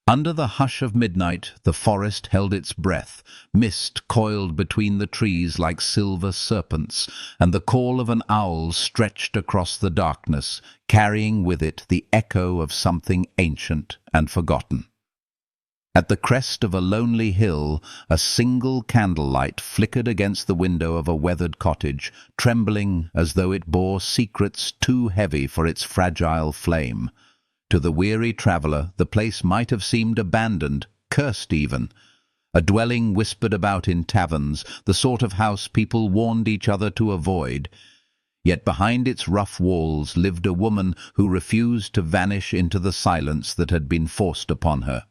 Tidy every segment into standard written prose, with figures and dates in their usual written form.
Under the hush of midnight, the forest held its breath. Mist coiled between the trees like silver serpents, and the call of an owl stretched across the darkness, carrying with it the echo of something ancient and forgotten. At the crest of a lonely hill, a single candlelight flickered against the window of a weathered cottage, trembling as though it bore secrets too heavy for its fragile flame. To the weary traveller, the place might have seemed abandoned, cursed even. A dwelling whispered about in taverns, the sort of house people warned each other to avoid. Yet behind its rough walls lived a woman who refused to vanish into the silence that had been forced upon her.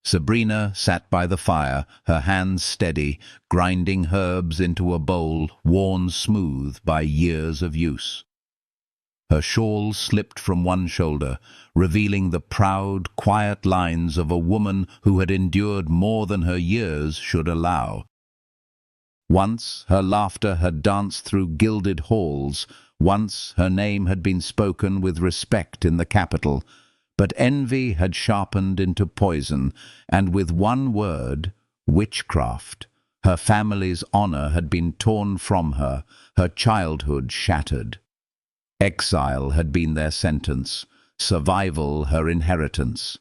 Sabrina sat by the fire, her hands steady, grinding herbs into a bowl worn smooth by years of use. Her shawl slipped from one shoulder, revealing the proud, quiet lines of a woman who had endured more than her years should allow. Once her laughter had danced through gilded halls, once her name had been spoken with respect in the capital, but envy had sharpened into poison, and with one word, witchcraft, her family's honor had been torn from her, her childhood shattered. Exile had been their sentence, survival her inheritance.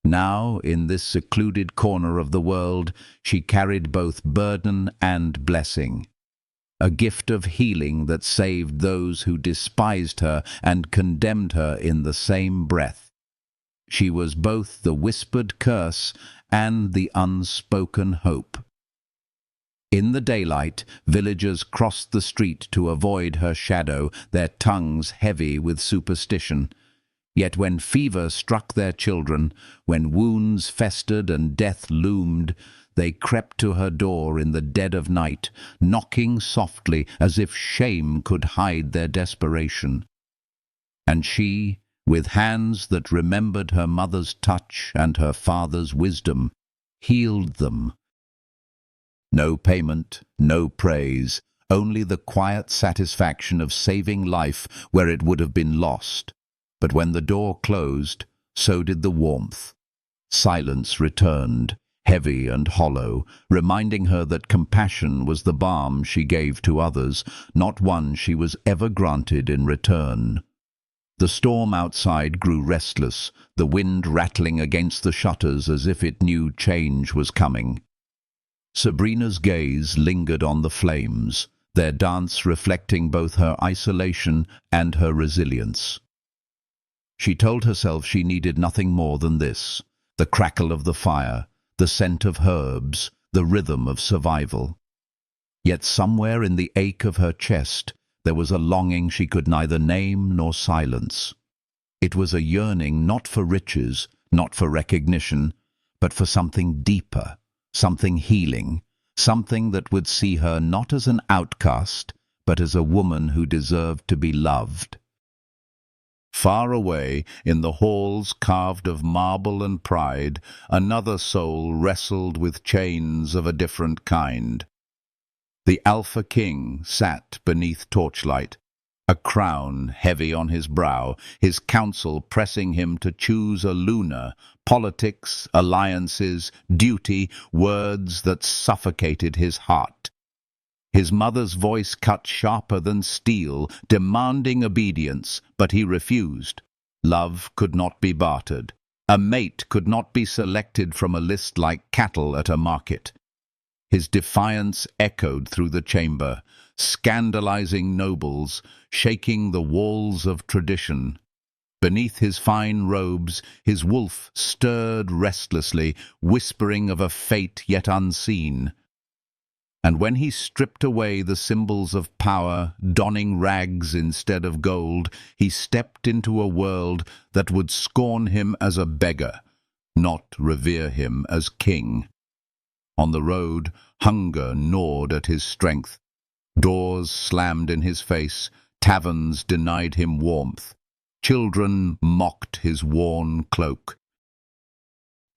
Now, in this secluded corner of the world, she carried both burden and blessing. A gift of healing that saved those who despised her and condemned her in the same breath. She was both the whispered curse and the unspoken hope. In the daylight, villagers crossed the street to avoid her shadow, their tongues heavy with superstition. Yet when fever struck their children, when wounds festered and death loomed, they crept to her door in the dead of night, knocking softly as if shame could hide their desperation. And she, with hands that remembered her mother's touch and her father's wisdom, healed them. No payment, no praise, only the quiet satisfaction of saving life where it would have been lost. But when the door closed, so did the warmth. Silence returned, heavy and hollow, reminding her that compassion was the balm she gave to others, not one she was ever granted in return. The storm outside grew restless, the wind rattling against the shutters as if it knew change was coming. Sabrina's gaze lingered on the flames, their dance reflecting both her isolation and her resilience. She told herself she needed nothing more than this: the crackle of the fire, the scent of herbs, the rhythm of survival. Yet somewhere in the ache of her chest there was a longing she could neither name nor silence. It was a yearning not for riches, not for recognition, but for something deeper, something healing, something that would see her not as an outcast, but as a woman who deserved to be loved. Far away, in the halls carved of marble and pride, another soul wrestled with chains of a different kind. The Alpha King sat beneath torchlight, a crown heavy on his brow, his council pressing him to choose a Luna, politics, alliances, duty, words that suffocated his heart. His mother's voice cut sharper than steel, demanding obedience, but he refused. Love could not be bartered. A mate could not be selected from a list like cattle at a market. His defiance echoed through the chamber, scandalizing nobles, shaking the walls of tradition. Beneath his fine robes, his wolf stirred restlessly, whispering of a fate yet unseen. And when he stripped away the symbols of power, donning rags instead of gold, he stepped into a world that would scorn him as a beggar, not revere him as king. On the road, hunger gnawed at his strength. Doors slammed in his face, taverns denied him warmth. Children mocked his worn cloak.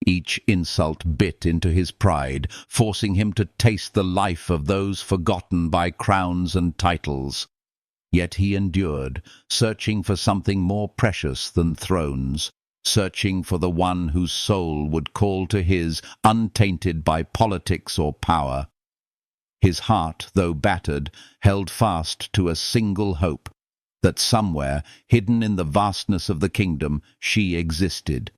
Each insult bit into his pride, forcing him to taste the life of those forgotten by crowns and titles. Yet he endured, searching for something more precious than thrones. searching for the one whose soul would call to his, untainted by politics or power. His heart, though battered, held fast to a single hope, that somewhere, hidden in the vastness of the kingdom, she existed.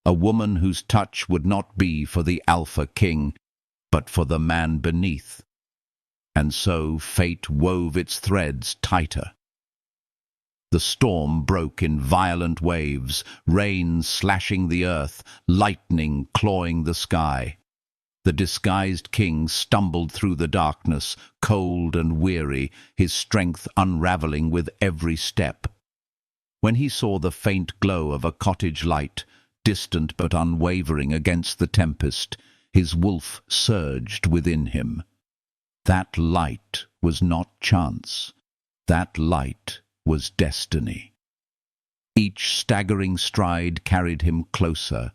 A woman whose touch would not be for the Alpha King, but for the man beneath. And so fate wove its threads tighter. The storm broke in violent waves, rain slashing the earth, lightning clawing the sky. The disguised king stumbled through the darkness, cold and weary, his strength unraveling with every step. When he saw the faint glow of a cottage light, distant but unwavering against the tempest, his wolf surged within him. That light was not chance. That light was destiny. Each staggering stride carried him closer,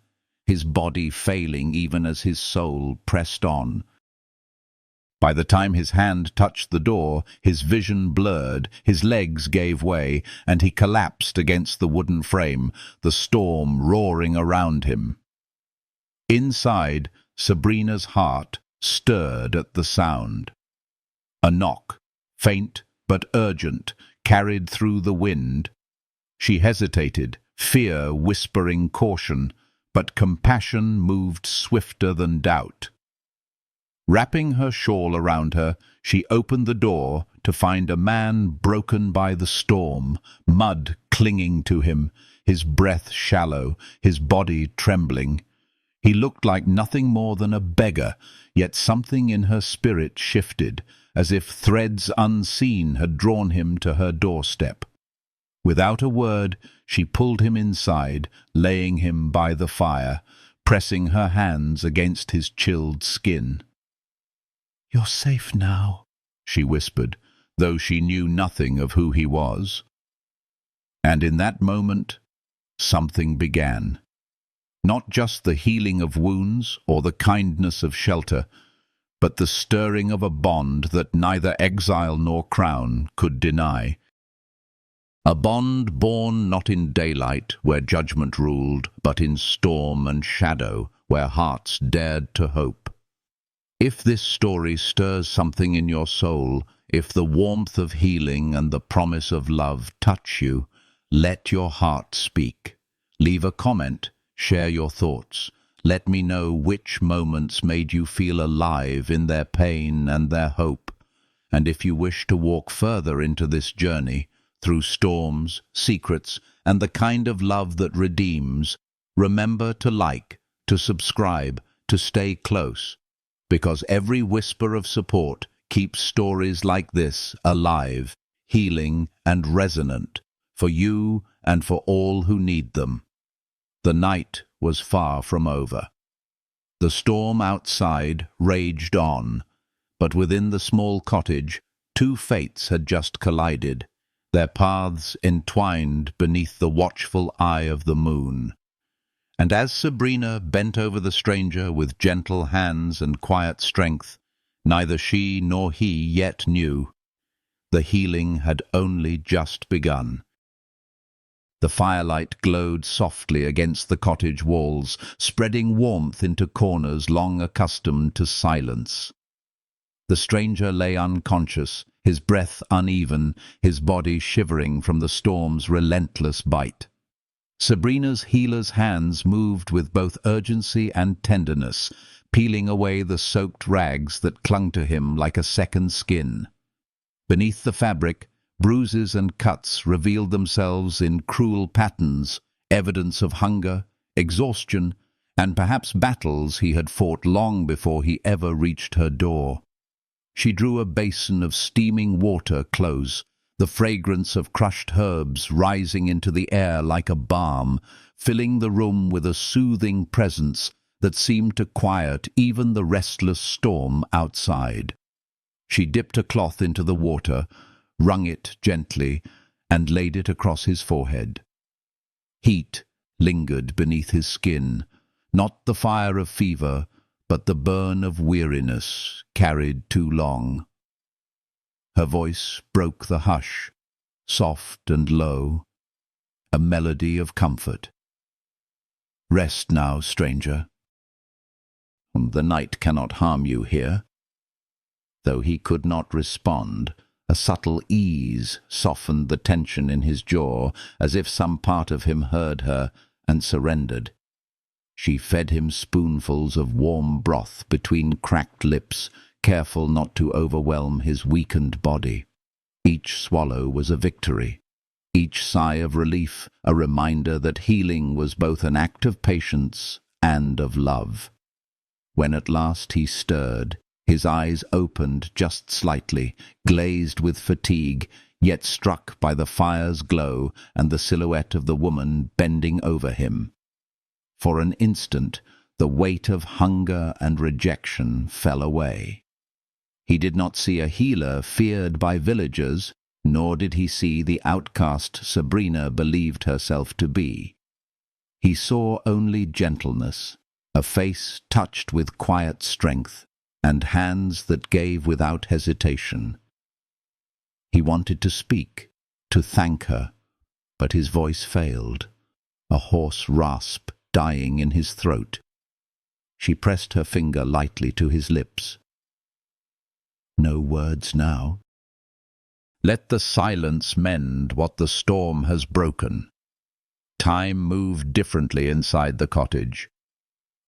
his body failing even as his soul pressed on. By the time his hand touched the door, his vision blurred, his legs gave way, and he collapsed against the wooden frame, the storm roaring around him. Inside, Sabrina's heart stirred at the sound. A knock, faint but urgent, carried through the wind. She hesitated, fear whispering caution, but compassion moved swifter than doubt. Wrapping her shawl around her, she opened the door to find a man broken by the storm, mud clinging to him, his breath shallow, his body trembling. He looked like nothing more than a beggar, yet something in her spirit shifted, as if threads unseen had drawn him to her doorstep. Without a word, she pulled him inside, laying him by the fire, pressing her hands against his chilled skin. "You're safe now," she whispered, though she knew nothing of who he was. And in that moment, something began. Not just the healing of wounds or the kindness of shelter, but the stirring of a bond that neither exile nor crown could deny. A bond born not in daylight, where judgment ruled, but in storm and shadow, where hearts dared to hope. If this story stirs something in your soul, if the warmth of healing and the promise of love touch you, let your heart speak. Leave a comment, share your thoughts. Let me know which moments made you feel alive in their pain and their hope. And if you wish to walk further into this journey, through storms, secrets, and the kind of love that redeems, remember to like, to subscribe, to stay close, because every whisper of support keeps stories like this alive, healing, and resonant, for you and for all who need them. The night was far from over. The storm outside raged on, but within the small cottage, two fates had just collided, their paths entwined beneath the watchful eye of the moon. And as Sabrina bent over the stranger with gentle hands and quiet strength, neither she nor he yet knew. The healing had only just begun. The firelight glowed softly against the cottage walls, spreading warmth into corners long accustomed to silence. The stranger lay unconscious, his breath uneven, his body shivering from the storm's relentless bite. Sabrina's healer's hands moved with both urgency and tenderness, peeling away the soaked rags that clung to him like a second skin. Beneath the fabric, bruises and cuts revealed themselves in cruel patterns, evidence of hunger, exhaustion, and perhaps battles he had fought long before he ever reached her door. She drew a basin of steaming water close, the fragrance of crushed herbs rising into the air like a balm, filling the room with a soothing presence that seemed to quiet even the restless storm outside. She dipped a cloth into the water, wrung it gently, and laid it across his forehead. Heat lingered beneath his skin, not the fire of fever, but the burn of weariness carried too long. Her voice broke the hush, soft and low, a melody of comfort. Rest now, stranger. The night cannot harm you here." Though he could not respond, a subtle ease softened the tension in his jaw, as if some part of him heard her and surrendered. She fed him spoonfuls of warm broth between cracked lips, careful not to overwhelm his weakened body. Each swallow was a victory, each sigh of relief a reminder that healing was both an act of patience and of love. When at last he stirred, his eyes opened just slightly, glazed with fatigue, yet struck by the fire's glow and the silhouette of the woman bending over him. For an instant, the weight of hunger and rejection fell away. He did not see a healer feared by villagers, nor did he see the outcast Sabrina believed herself to be. He saw only gentleness, a face touched with quiet strength, and hands that gave without hesitation. He wanted to speak, to thank her, but his voice failed, a hoarse rasp dying in his throat. She pressed her finger lightly to his lips. No words now. Let the silence mend what the storm has broken. Time moved differently inside the cottage.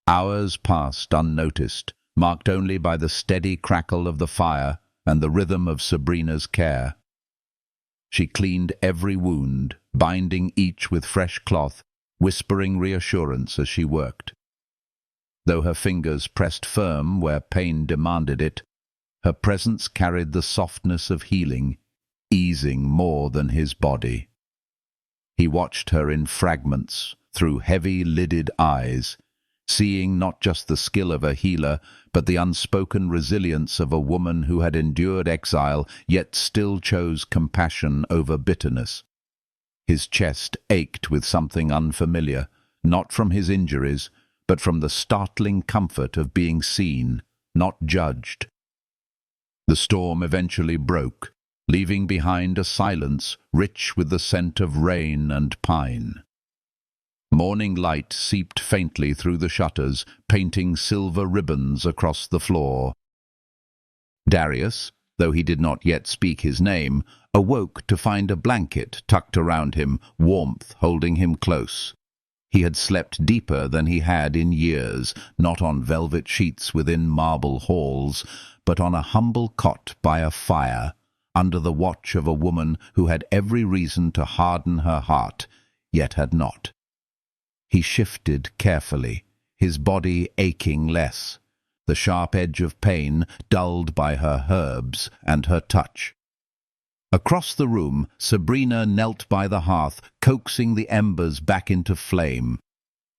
Hours passed unnoticed, marked only by the steady crackle of the fire and the rhythm of Sabrina's care. She cleaned every wound, binding each with fresh cloth, whispering reassurance as she worked. Though her fingers pressed firm where pain demanded it, her presence carried the softness of healing, easing more than his body. He watched her in fragments, through heavy-lidded eyes, seeing not just the skill of a healer, but the unspoken resilience of a woman who had endured exile, yet still chose compassion over bitterness. His chest ached with something unfamiliar, not from his injuries, but from the startling comfort of being seen, not judged. The storm eventually broke, leaving behind a silence rich with the scent of rain and pine. Morning light seeped faintly through the shutters, painting silver ribbons across the floor. Darius, though he did not yet speak his name, awoke to find a blanket tucked around him, warmth holding him close. He had slept deeper than he had in years, not on velvet sheets within marble halls, but on a humble cot by a fire, under the watch of a woman who had every reason to harden her heart, yet had not. He shifted carefully, his body aching less, the sharp edge of pain dulled by her herbs and her touch. Across the room, Sabrina knelt by the hearth, coaxing the embers back into flame.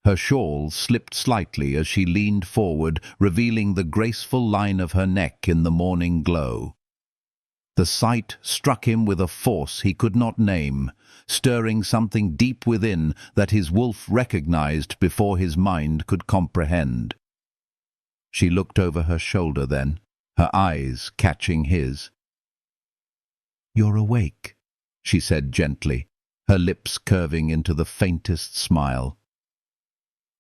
Her shawl slipped slightly as she leaned forward, revealing the graceful line of her neck in the morning glow. The sight struck him with a force he could not name, stirring something deep within that his wolf recognized before his mind could comprehend. She looked over her shoulder then, her eyes catching his. "You're awake," she said gently, her lips curving into the faintest smile.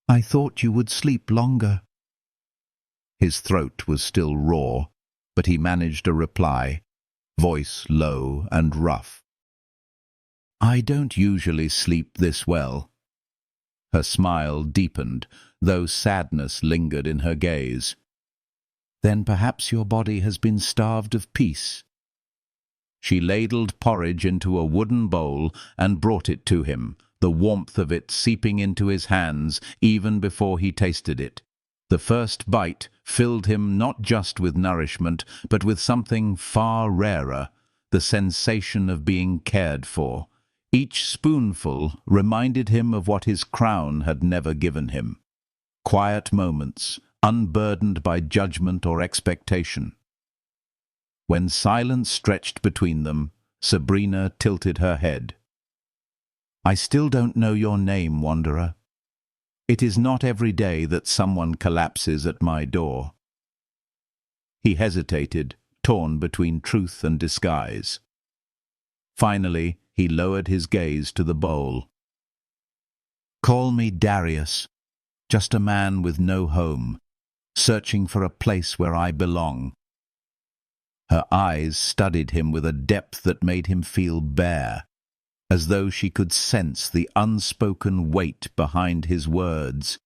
"I thought you would sleep longer." His throat was still raw, but he managed a reply, voice low and rough. "I don't usually sleep this well." Her smile deepened, though sadness lingered in her gaze. "Then perhaps your body has been starved of peace." She ladled porridge into a wooden bowl and brought it to him, the warmth of it seeping into his hands even before he tasted it. The first bite filled him not just with nourishment, but with something far rarer, the sensation of being cared for. Each spoonful reminded him of what his crown had never given him. Quiet moments, unburdened by judgment or expectation. When silence stretched between them, Sabrina tilted her head. "I still don't know your name, Wanderer. It is not every day that someone collapses at my door." He hesitated, torn between truth and disguise. Finally, he lowered his gaze to the bowl. "Call me Darius," just a man with no home, searching for a place where I belong." Her eyes studied him with a depth that made him feel bare, as though she could sense the unspoken weight behind his words.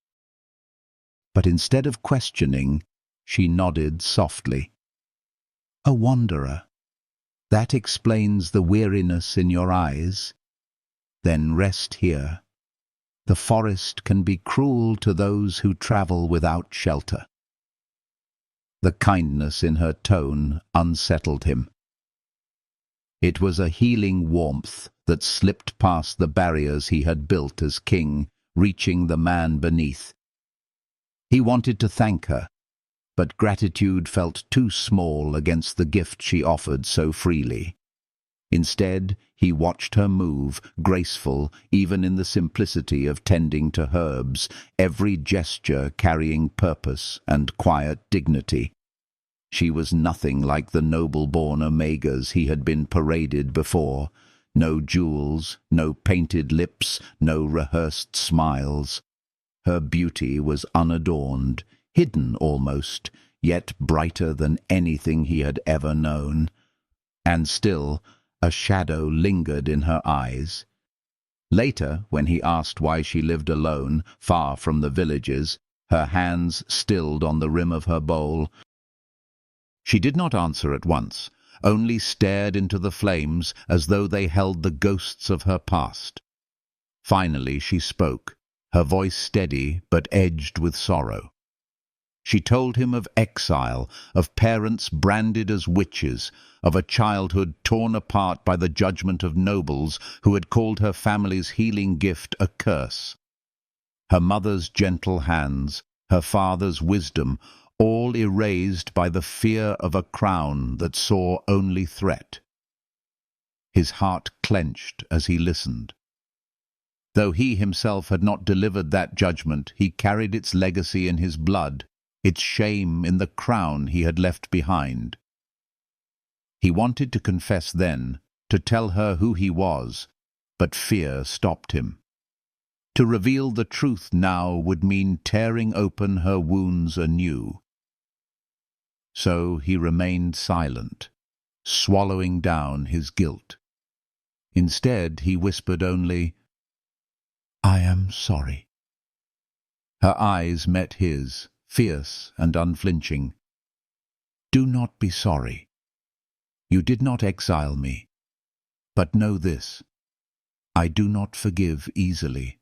But instead of questioning, she nodded softly. "A wanderer. That explains the weariness in your eyes. Then rest here. The forest can be cruel to those who travel without shelter." The kindness in her tone unsettled him. It was a healing warmth that slipped past the barriers he had built as king, reaching the man beneath. He wanted to thank her, but gratitude felt too small against the gift she offered so freely. Instead, he watched her move, graceful even in the simplicity of tending to herbs, every gesture carrying purpose and quiet dignity. She was nothing like the noble-born Omegas he had been paraded before. No jewels, no painted lips, no rehearsed smiles. Her beauty was unadorned, hidden almost, yet brighter than anything he had ever known. And still, a shadow lingered in her eyes. Later, when he asked why she lived alone, far from the villages, her hands stilled on the rim of her bowl. She did not answer at once, only stared into the flames as though they held the ghosts of her past. Finally she spoke, her voice steady but edged with sorrow. She told him of exile, of parents branded as witches, of a childhood torn apart by the judgment of nobles who had called her family's healing gift a curse. Her mother's gentle hands, her father's wisdom, all erased by the fear of a crown that saw only threat. His heart clenched as he listened. Though he himself had not delivered that judgment, he carried its legacy in his blood, its shame in the crown he had left behind. He wanted to confess then, to tell her who he was, but fear stopped him. To reveal the truth now would mean tearing open her wounds anew. So he remained silent, swallowing down his guilt. Instead, he whispered only, "I am sorry." Her eyes met his, fierce and unflinching. "Do not be sorry. You did not exile me. But know this, I do not forgive easily.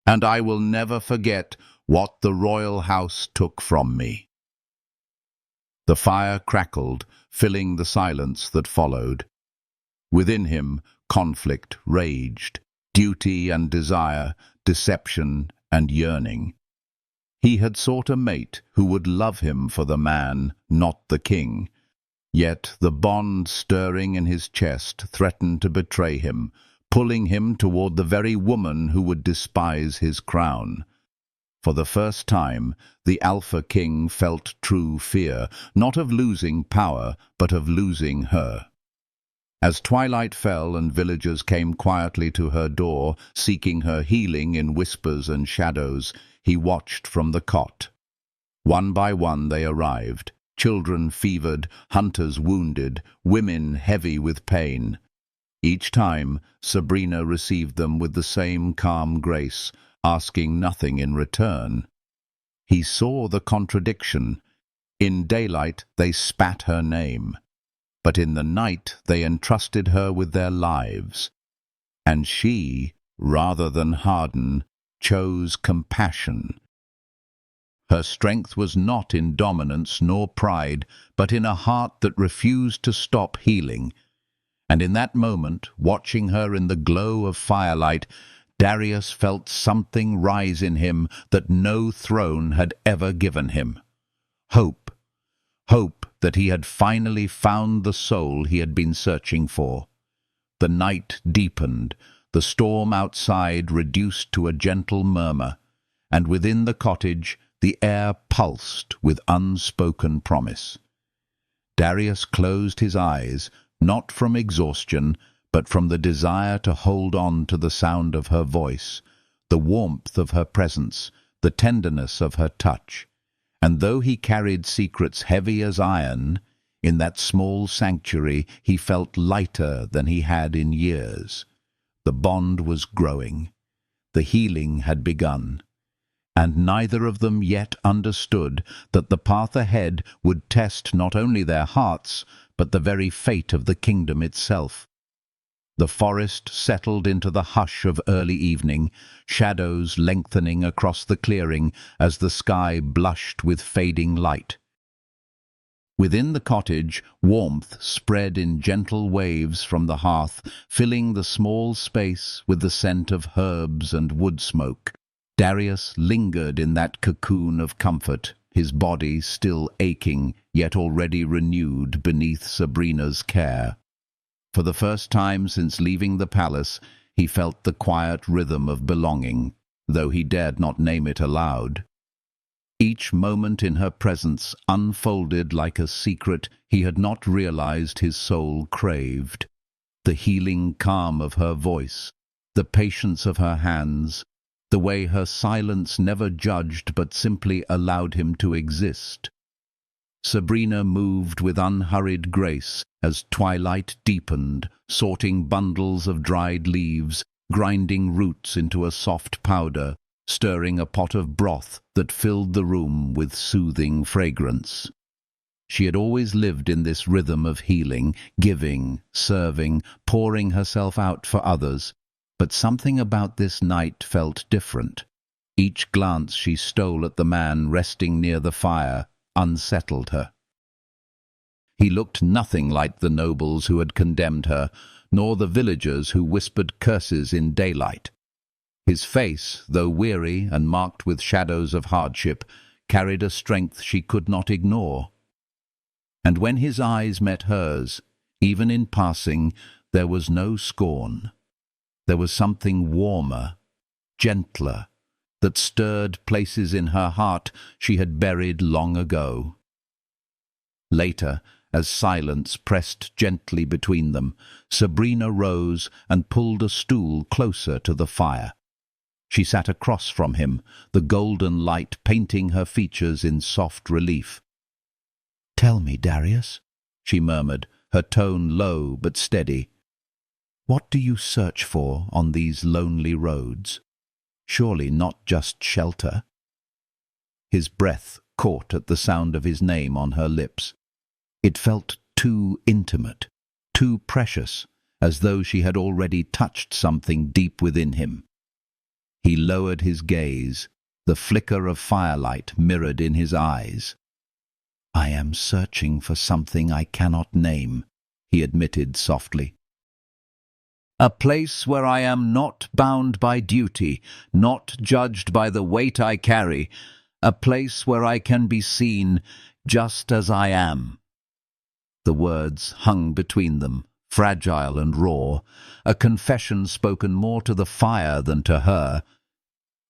And I will never forget what the royal house took from me." The fire crackled, filling the silence that followed. Within him, conflict raged, duty and desire, deception and yearning. He had sought a mate who would love him for the man, not the king. Yet the bond stirring in his chest threatened to betray him, pulling him toward the very woman who would despise his crown. For the first time, the Alpha King felt true fear, not of losing power, but of losing her. As twilight fell and villagers came quietly to her door, seeking her healing in whispers and shadows, he watched from the cot. One by one they arrived, children fevered, hunters wounded, women heavy with pain. Each time, Sabrina received them with the same calm grace, asking nothing in return. He saw the contradiction. In daylight they spat her name, but in the night they entrusted her with their lives. And she, rather than harden, chose compassion. Her strength was not in dominance nor pride, but in a heart that refused to stop healing. And in that moment, watching her in the glow of firelight, Darius felt something rise in him that no throne had ever given him. Hope. Hope that he had finally found the soul he had been searching for. The night deepened, the storm outside reduced to a gentle murmur, and within the cottage the air pulsed with unspoken promise. Darius closed his eyes, not from exhaustion, but from the desire to hold on to the sound of her voice, the warmth of her presence, the tenderness of her touch. And though he carried secrets heavy as iron, in that small sanctuary he felt lighter than he had in years. The bond was growing. The healing had begun. And neither of them yet understood that the path ahead would test not only their hearts, but the very fate of the kingdom itself. The forest settled into the hush of early evening, shadows lengthening across the clearing as the sky blushed with fading light. Within the cottage, warmth spread in gentle waves from the hearth, filling the small space with the scent of herbs and wood smoke. Darius lingered in that cocoon of comfort, his body still aching, yet already renewed beneath Sabrina's care. For the first time since leaving the palace, he felt the quiet rhythm of belonging, though he dared not name it aloud. Each moment in her presence unfolded like a secret he had not realized his soul craved. The healing calm of her voice, the patience of her hands, the way her silence never judged but simply allowed him to exist. Sabrina moved with unhurried grace as twilight deepened, sorting bundles of dried leaves, grinding roots into a soft powder, stirring a pot of broth that filled the room with soothing fragrance. She had always lived in this rhythm of healing, giving, serving, pouring herself out for others, but something about this night felt different. Each glance she stole at the man resting near the fire unsettled her. He looked nothing like the nobles who had condemned her, nor the villagers who whispered curses in daylight. His face, though weary and marked with shadows of hardship, carried a strength she could not ignore. And when his eyes met hers, even in passing, there was no scorn. There was something warmer, gentler, that stirred places in her heart she had buried long ago. Later, as silence pressed gently between them, Sabrina rose and pulled a stool closer to the fire. She sat across from him, the golden light painting her features in soft relief. "Tell me, Darius," she murmured, her tone low but steady. "What do you search for on these lonely roads? Surely not just shelter." His breath caught at the sound of his name on her lips. It felt too intimate, too precious, as though she had already touched something deep within him. He lowered his gaze, the flicker of firelight mirrored in his eyes. "I am searching for something I cannot name," he admitted softly. "A place where I am not bound by duty, not judged by the weight I carry, a place where I can be seen just as I am." The words hung between them, fragile and raw, a confession spoken more to the fire than to her.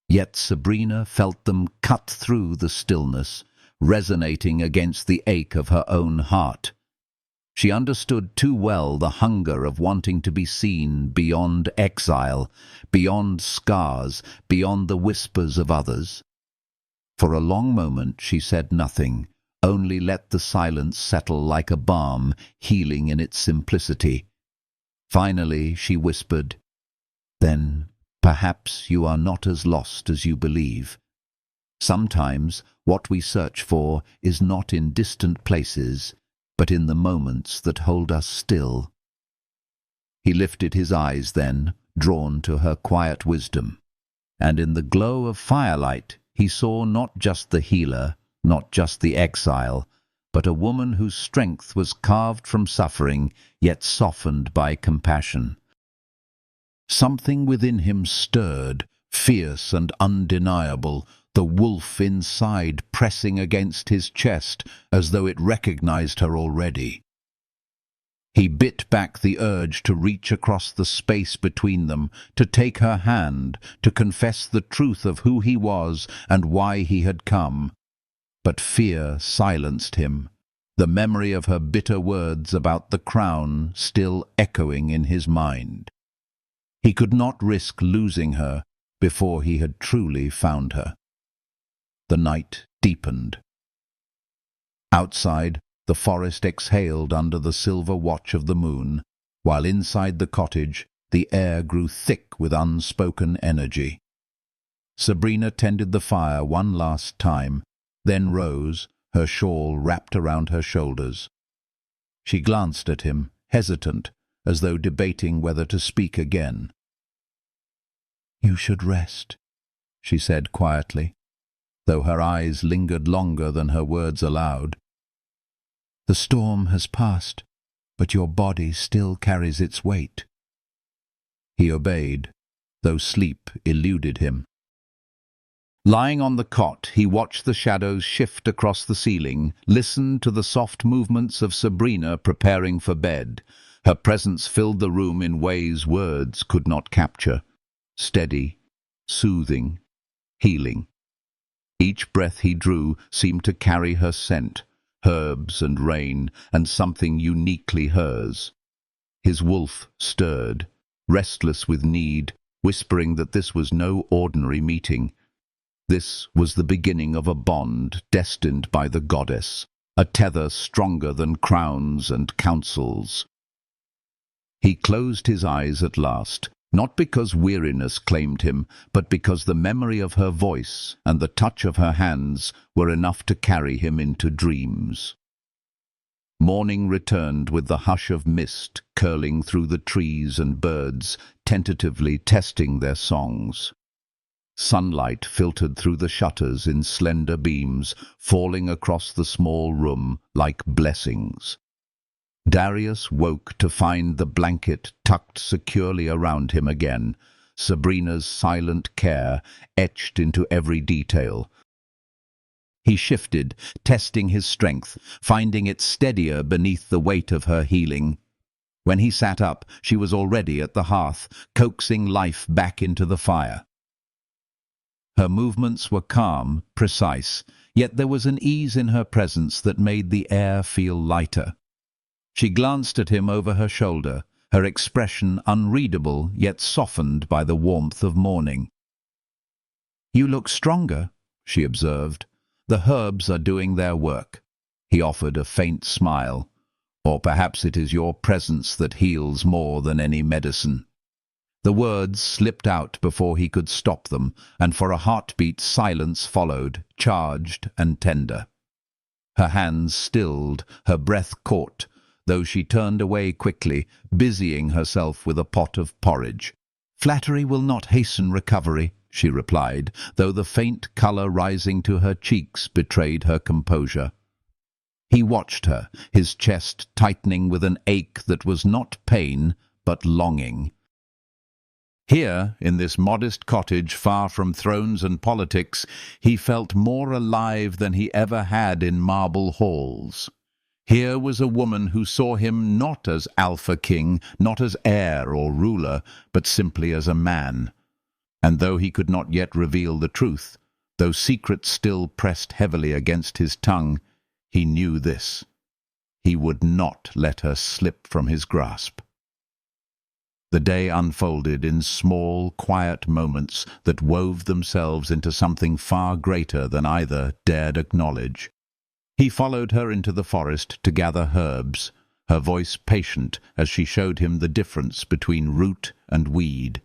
Yet Sabrina felt them cut through the stillness, resonating against the ache of her own heart. She understood too well the hunger of wanting to be seen beyond exile, beyond scars, beyond the whispers of others. For a long moment she said nothing, only let the silence settle like a balm, healing in its simplicity. Finally she whispered, "Then perhaps you are not as lost as you believe. Sometimes what we search for is not in distant places, but in the moments that hold us still." He lifted his eyes then, drawn to her quiet wisdom, and in the glow of firelight he saw not just the healer, not just the exile, but a woman whose strength was carved from suffering, yet softened by compassion. Something within him stirred, fierce and undeniable, the wolf inside pressing against his chest as though it recognized her already. He bit back the urge to reach across the space between them, to take her hand, to confess the truth of who he was and why he had come. But fear silenced him, the memory of her bitter words about the crown still echoing in his mind. He could not risk losing her before he had truly found her. The night deepened. Outside, the forest exhaled under the silver watch of the moon, while inside the cottage the air grew thick with unspoken energy. Sabrina tended the fire one last time, then rose, her shawl wrapped around her shoulders. She glanced at him, hesitant, as though debating whether to speak again. "You should rest," she said quietly, though her eyes lingered longer than her words allowed. "The storm has passed, but your body still carries its weight." He obeyed, though sleep eluded him. Lying on the cot, he watched the shadows shift across the ceiling, listened to the soft movements of Sabrina preparing for bed. Her presence filled the room in ways words could not capture. Steady, soothing, healing. Each breath he drew seemed to carry her scent, herbs and rain, and something uniquely hers. His wolf stirred, restless with need, whispering that this was no ordinary meeting. This was the beginning of a bond destined by the goddess, a tether stronger than crowns and councils. He closed his eyes at last, not because weariness claimed him, but because the memory of her voice and the touch of her hands were enough to carry him into dreams. Morning returned with the hush of mist curling through the trees and birds, tentatively testing their songs. Sunlight filtered through the shutters in slender beams, falling across the small room like blessings. Darius woke to find the blanket tucked securely around him again, Sabrina's silent care etched into every detail. He shifted, testing his strength, finding it steadier beneath the weight of her healing. When he sat up, she was already at the hearth, coaxing life back into the fire. Her movements were calm, precise, yet there was an ease in her presence that made the air feel lighter. She glanced at him over her shoulder, her expression unreadable yet softened by the warmth of morning. "You look stronger," she observed. "The herbs are doing their work." He offered a faint smile. "Or perhaps it is your presence that heals more than any medicine." The words slipped out before he could stop them, and for a heartbeat silence followed, charged and tender. Her hands stilled, her breath caught, though she turned away quickly, busying herself with a pot of porridge. "Flattery will not hasten recovery," she replied, though the faint colour rising to her cheeks betrayed her composure. He watched her, his chest tightening with an ache that was not pain, but longing. Here, in this modest cottage far from thrones and politics, he felt more alive than he ever had in marble halls. Here was a woman who saw him not as alpha king, not as heir or ruler, but simply as a man. And though he could not yet reveal the truth, though secrets still pressed heavily against his tongue, he knew this. He would not let her slip from his grasp. The day unfolded in small, quiet moments that wove themselves into something far greater than either dared acknowledge. He followed her into the forest to gather herbs, her voice patient as she showed him the difference between root and weed.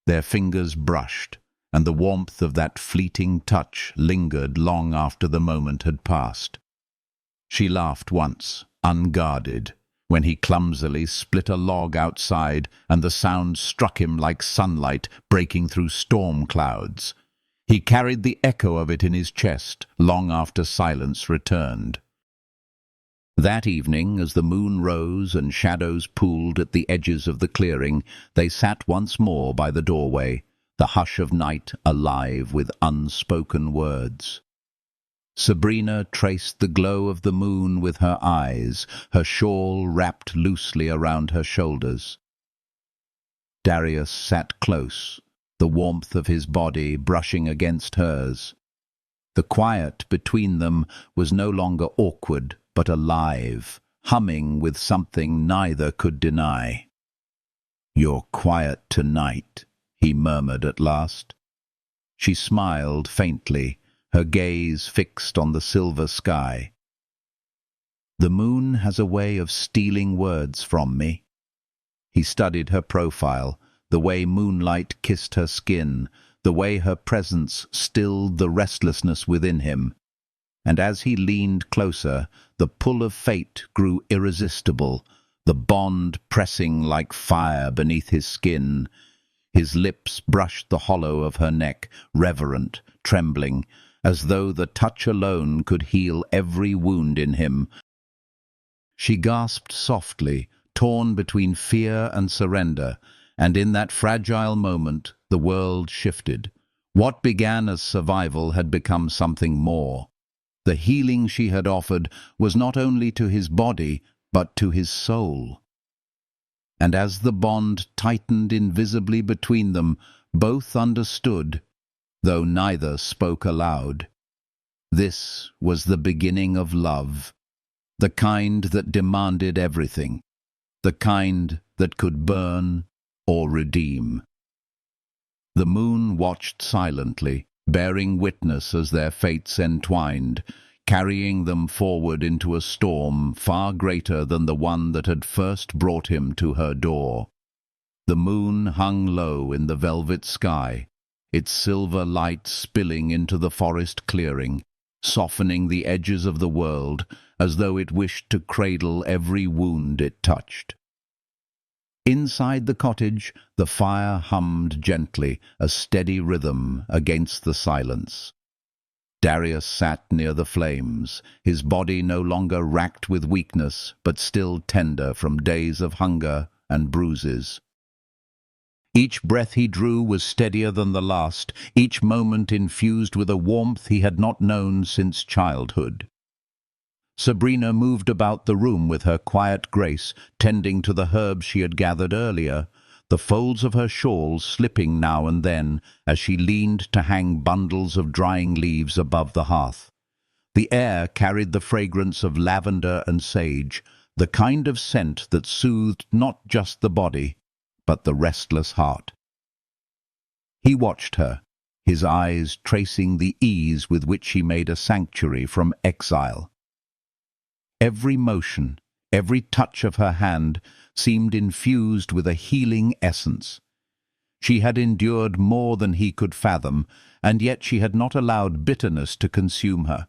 Their fingers brushed, and the warmth of that fleeting touch lingered long after the moment had passed. She laughed once, unguarded, when he clumsily split a log outside and the sound struck him like sunlight breaking through storm clouds. He carried the echo of it in his chest long after silence returned. That evening, as the moon rose and shadows pooled at the edges of the clearing, they sat once more by the doorway, the hush of night alive with unspoken words. Sabrina traced the glow of the moon with her eyes, her shawl wrapped loosely around her shoulders. Darius sat close, the warmth of his body brushing against hers. The quiet between them was no longer awkward, but alive, humming with something neither could deny. "You're quiet tonight," he murmured at last. She smiled faintly, her gaze fixed on the silver sky. "The moon has a way of stealing words from me." He studied her profile, the way moonlight kissed her skin, the way her presence stilled the restlessness within him. And as he leaned closer, the pull of fate grew irresistible, the bond pressing like fire beneath his skin. His lips brushed the hollow of her neck, reverent, trembling, as though the touch alone could heal every wound in him. She gasped softly, torn between fear and surrender, and in that fragile moment the world shifted. What began as survival had become something more. The healing she had offered was not only to his body, but to his soul. And as the bond tightened invisibly between them, both understood, though neither spoke aloud. This was the beginning of love, the kind that demanded everything, the kind that could burn or redeem. The moon watched silently, bearing witness as their fates entwined, carrying them forward into a storm far greater than the one that had first brought him to her door. The moon hung low in the velvet sky, its silver light spilling into the forest clearing, softening the edges of the world as though it wished to cradle every wound it touched. Inside the cottage, the fire hummed gently, a steady rhythm against the silence. Darius sat near the flames, his body no longer racked with weakness, but still tender from days of hunger and bruises. Each breath he drew was steadier than the last, each moment infused with a warmth he had not known since childhood. Sabrina moved about the room with her quiet grace, tending to the herbs she had gathered earlier, the folds of her shawl slipping now and then as she leaned to hang bundles of drying leaves above the hearth. The air carried the fragrance of lavender and sage, the kind of scent that soothed not just the body, but the restless heart. He watched her, his eyes tracing the ease with which she made a sanctuary from exile. Every motion, every touch of her hand seemed infused with a healing essence. She had endured more than he could fathom, and yet she had not allowed bitterness to consume her.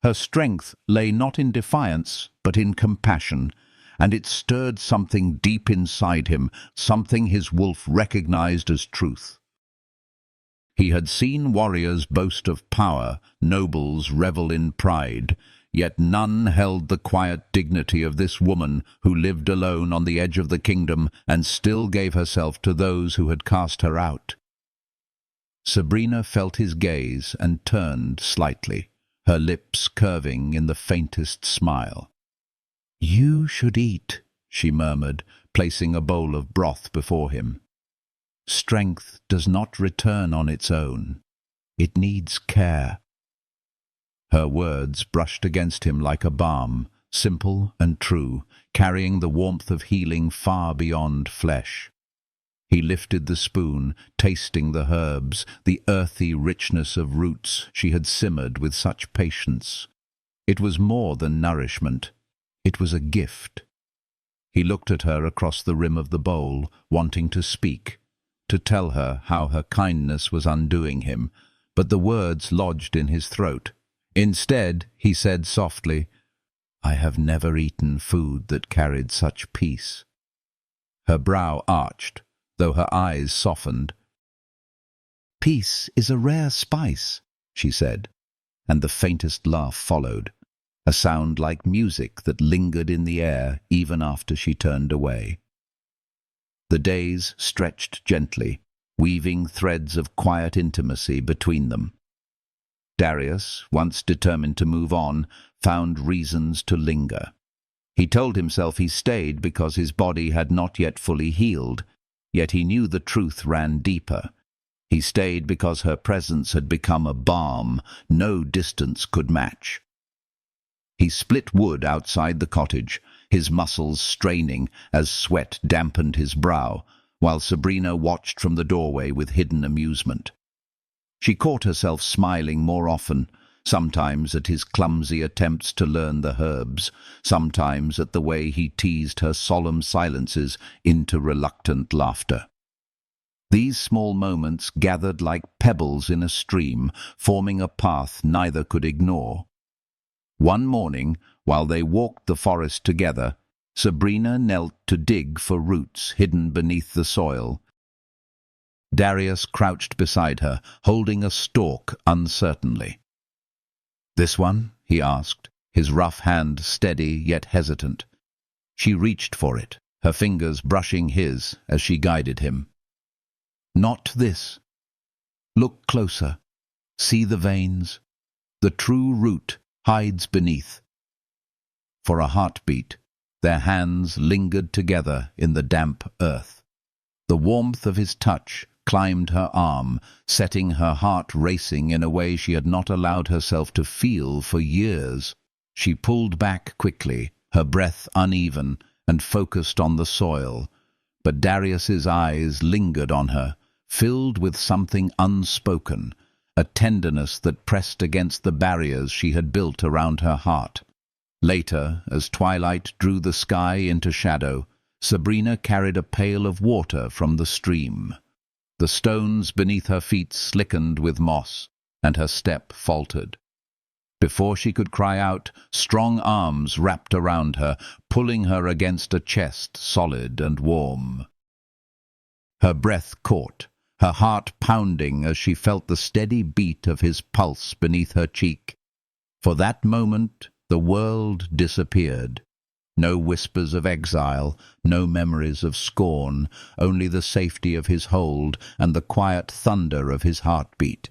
Her strength lay not in defiance, but in compassion, and it stirred something deep inside him, something his wolf recognized as truth. He had seen warriors boast of power, nobles revel in pride, yet none held the quiet dignity of this woman who lived alone on the edge of the kingdom and still gave herself to those who had cast her out. Sabrina felt his gaze and turned slightly, her lips curving in the faintest smile. "You should eat," she murmured, placing a bowl of broth before him. "Strength does not return on its own. It needs care." Her words brushed against him like a balm, simple and true, carrying the warmth of healing far beyond flesh. He lifted the spoon, tasting the herbs, the earthy richness of roots she had simmered with such patience. It was more than nourishment. It was a gift. He looked at her across the rim of the bowl, wanting to speak, to tell her how her kindness was undoing him, but the words lodged in his throat. Instead, he said softly, "I have never eaten food that carried such peace." Her brow arched, though her eyes softened. "Peace is a rare spice," she said, and the faintest laugh followed, a sound like music that lingered in the air even after she turned away. The days stretched gently, weaving threads of quiet intimacy between them. Darius, once determined to move on, found reasons to linger. He told himself he stayed because his body had not yet fully healed, yet he knew the truth ran deeper. He stayed because her presence had become a balm no distance could match. He split wood outside the cottage, his muscles straining as sweat dampened his brow, while Sabrina watched from the doorway with hidden amusement. She caught herself smiling more often, sometimes at his clumsy attempts to learn the herbs, sometimes at the way he teased her solemn silences into reluctant laughter. These small moments gathered like pebbles in a stream, forming a path neither could ignore. One morning, while they walked the forest together, Sabrina knelt to dig for roots hidden beneath the soil. Darius crouched beside her, holding a stalk uncertainly. "This one?" he asked, his rough hand steady yet hesitant. She reached for it, her fingers brushing his as she guided him. "Not this. Look closer. See the veins? The true root hides beneath." For a heartbeat, their hands lingered together in the damp earth. The warmth of his touch climbed her arm, setting her heart racing in a way she had not allowed herself to feel for years. She pulled back quickly, her breath uneven, and focused on the soil. But Darius's eyes lingered on her, filled with something unspoken, a tenderness that pressed against the barriers she had built around her heart. Later, as twilight drew the sky into shadow, Sabrina carried a pail of water from the stream. The stones beneath her feet slickened with moss, and her step faltered. Before she could cry out, strong arms wrapped around her, pulling her against a chest solid and warm. Her breath caught, her heart pounding as she felt the steady beat of his pulse beneath her cheek. For that moment, the world disappeared. No whispers of exile, no memories of scorn, only the safety of his hold and the quiet thunder of his heartbeat.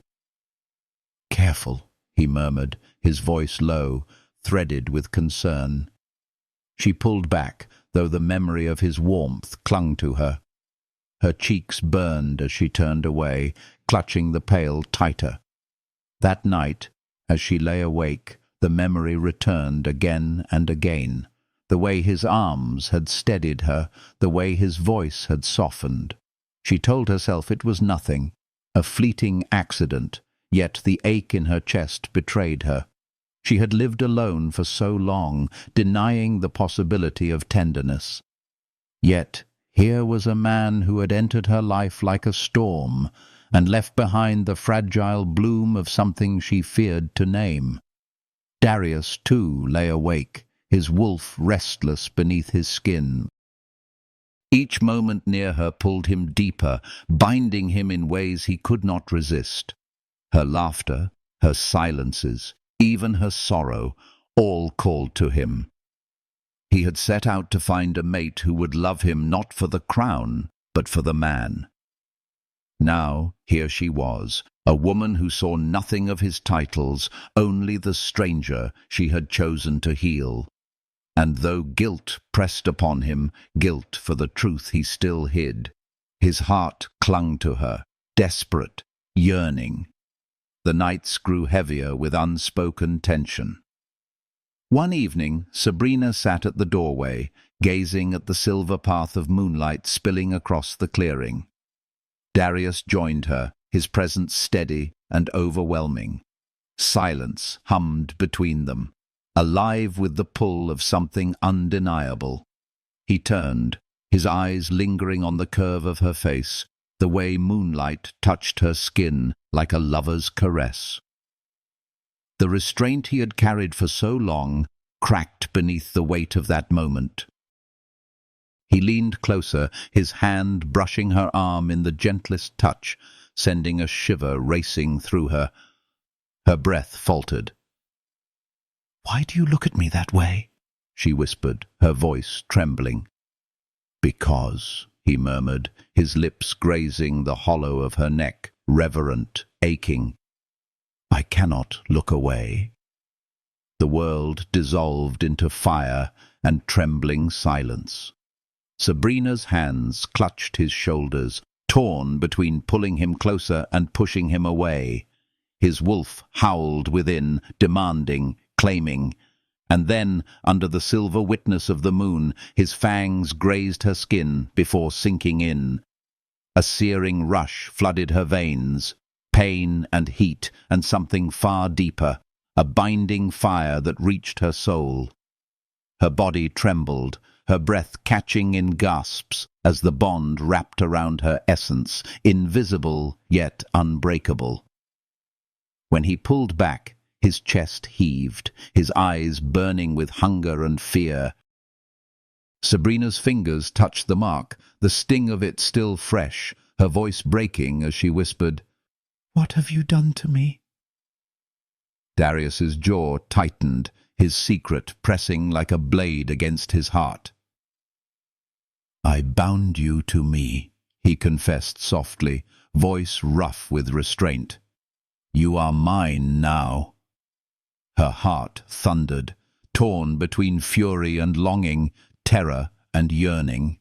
"Careful," he murmured, his voice low, threaded with concern. She pulled back, though the memory of his warmth clung to her. Her cheeks burned as she turned away, clutching the pail tighter. That night, as she lay awake, the memory returned again and again. The way his arms had steadied her, the way his voice had softened. She told herself it was nothing, a fleeting accident, yet the ache in her chest betrayed her. She had lived alone for so long, denying the possibility of tenderness. Yet here was a man who had entered her life like a storm, and left behind the fragile bloom of something she feared to name. Darius, too, lay awake, his wolf restless beneath his skin. Each moment near her pulled him deeper, binding him in ways he could not resist. Her laughter, her silences, even her sorrow, all called to him. He had set out to find a mate who would love him not for the crown, but for the man. Now, here she was, a woman who saw nothing of his titles, only the stranger she had chosen to heal. And though guilt pressed upon him, guilt for the truth he still hid, his heart clung to her, desperate, yearning. The nights grew heavier with unspoken tension. One evening, Sabrina sat at the doorway, gazing at the silver path of moonlight spilling across the clearing. Darius joined her, his presence steady and overwhelming. Silence hummed between them, alive with the pull of something undeniable. He turned, his eyes lingering on the curve of her face, the way moonlight touched her skin like a lover's caress. The restraint he had carried for so long cracked beneath the weight of that moment. He leaned closer, his hand brushing her arm in the gentlest touch, sending a shiver racing through her. Her breath faltered. "Why do you look at me that way?" she whispered, her voice trembling. "Because," he murmured, his lips grazing the hollow of her neck, reverent, aching. "I cannot look away." The world dissolved into fire and trembling silence. Sabrina's hands clutched his shoulders, torn between pulling him closer and pushing him away. His wolf howled within, demanding, claiming. And then, under the silver witness of the moon, his fangs grazed her skin before sinking in. A searing rush flooded her veins. pain and heat, and something far deeper, a binding fire that reached her soul. Her body trembled, her breath catching in gasps as the bond wrapped around her essence, invisible yet unbreakable. When he pulled back, his chest heaved, his eyes burning with hunger and fear. Sabrina's fingers touched the mark, the sting of it still fresh, her voice breaking as she whispered, "What have you done to me?" Darius's jaw tightened, his secret pressing like a blade against his heart. "I bound you to me," he confessed softly, voice rough with restraint. "You are mine now." Her heart thundered, torn between fury and longing, terror and yearning.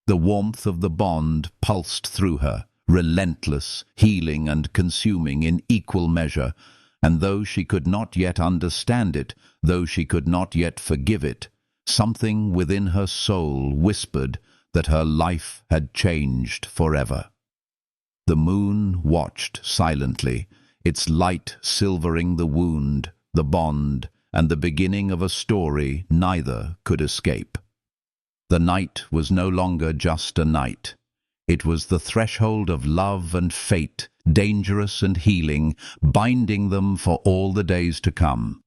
The warmth of the bond pulsed through her, relentless, healing and consuming in equal measure, and though she could not yet understand it, though she could not yet forgive it, something within her soul whispered that her life had changed forever. The moon watched silently, its light silvering the wound, the bond, and the beginning of a story neither could escape. The night was no longer just a night. It was the threshold of love and fate, dangerous and healing, binding them for all the days to come.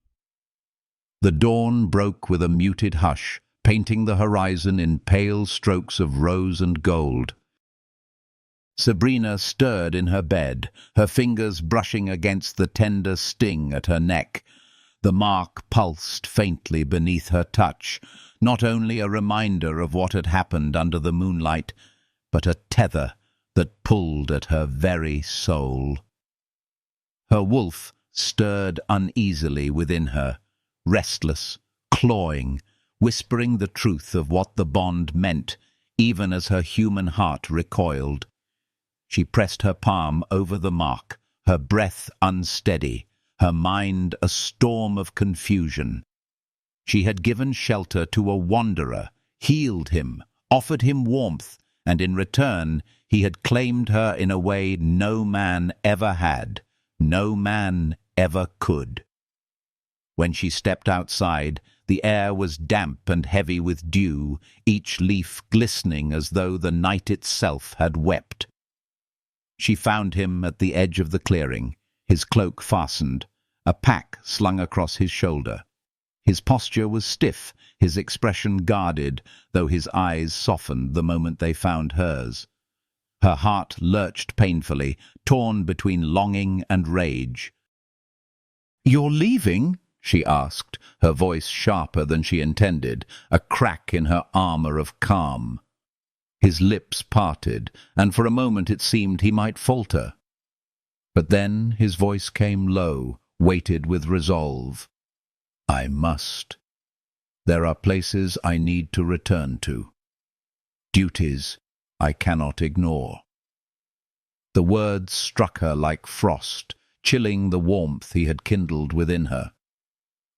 The dawn broke with a muted hush, painting the horizon in pale strokes of rose and gold. Sabrina stirred in her bed, her fingers brushing against the tender sting at her neck. The mark pulsed faintly beneath her touch, not only a reminder of what had happened under the moonlight, but a tether that pulled at her very soul. Her wolf stirred uneasily within her, restless, clawing, whispering the truth of what the bond meant, even as her human heart recoiled. She pressed her palm over the mark, her breath unsteady, her mind a storm of confusion. She had given shelter to a wanderer, healed him, offered him warmth, and in return he had claimed her in a way no man ever had, no man ever could. When she stepped outside, the air was damp and heavy with dew, each leaf glistening as though the night itself had wept. She found him at the edge of the clearing, his cloak fastened, a pack slung across his shoulder. His posture was stiff, his expression guarded, though his eyes softened the moment they found hers. Her heart lurched painfully, torn between longing and rage. "You're leaving?" she asked, her voice sharper than she intended, a crack in her armor of calm. His lips parted, and for a moment it seemed he might falter. But then his voice came low, weighted with resolve. "I must. There are places I need to return to. Duties I cannot ignore." The words struck her like frost, chilling the warmth he had kindled within her.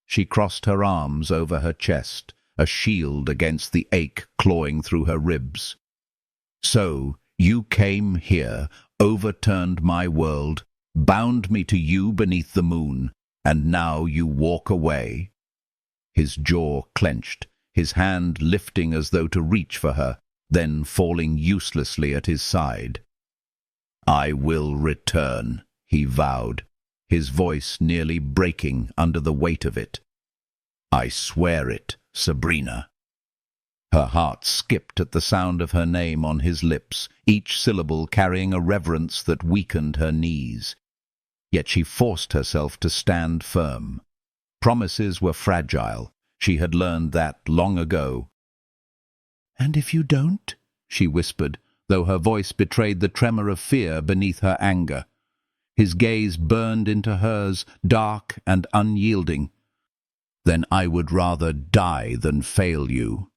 She crossed her arms over her chest, a shield against the ache clawing through her ribs. "So, you came here, overturned my world, bound me to you beneath the moon, and now you walk away?" His jaw clenched, his hand lifting as though to reach for her, then falling uselessly at his side. "I will return," he vowed, his voice nearly breaking under the weight of it. "I swear it, Sabrina." Her heart skipped at the sound of her name on his lips, each syllable carrying a reverence that weakened her knees. Yet she forced herself to stand firm. Promises were fragile. She had learned that long ago. "And if you don't?" she whispered, though her voice betrayed the tremor of fear beneath her anger. His gaze burned into hers, dark and unyielding. "Then I would rather die than fail you."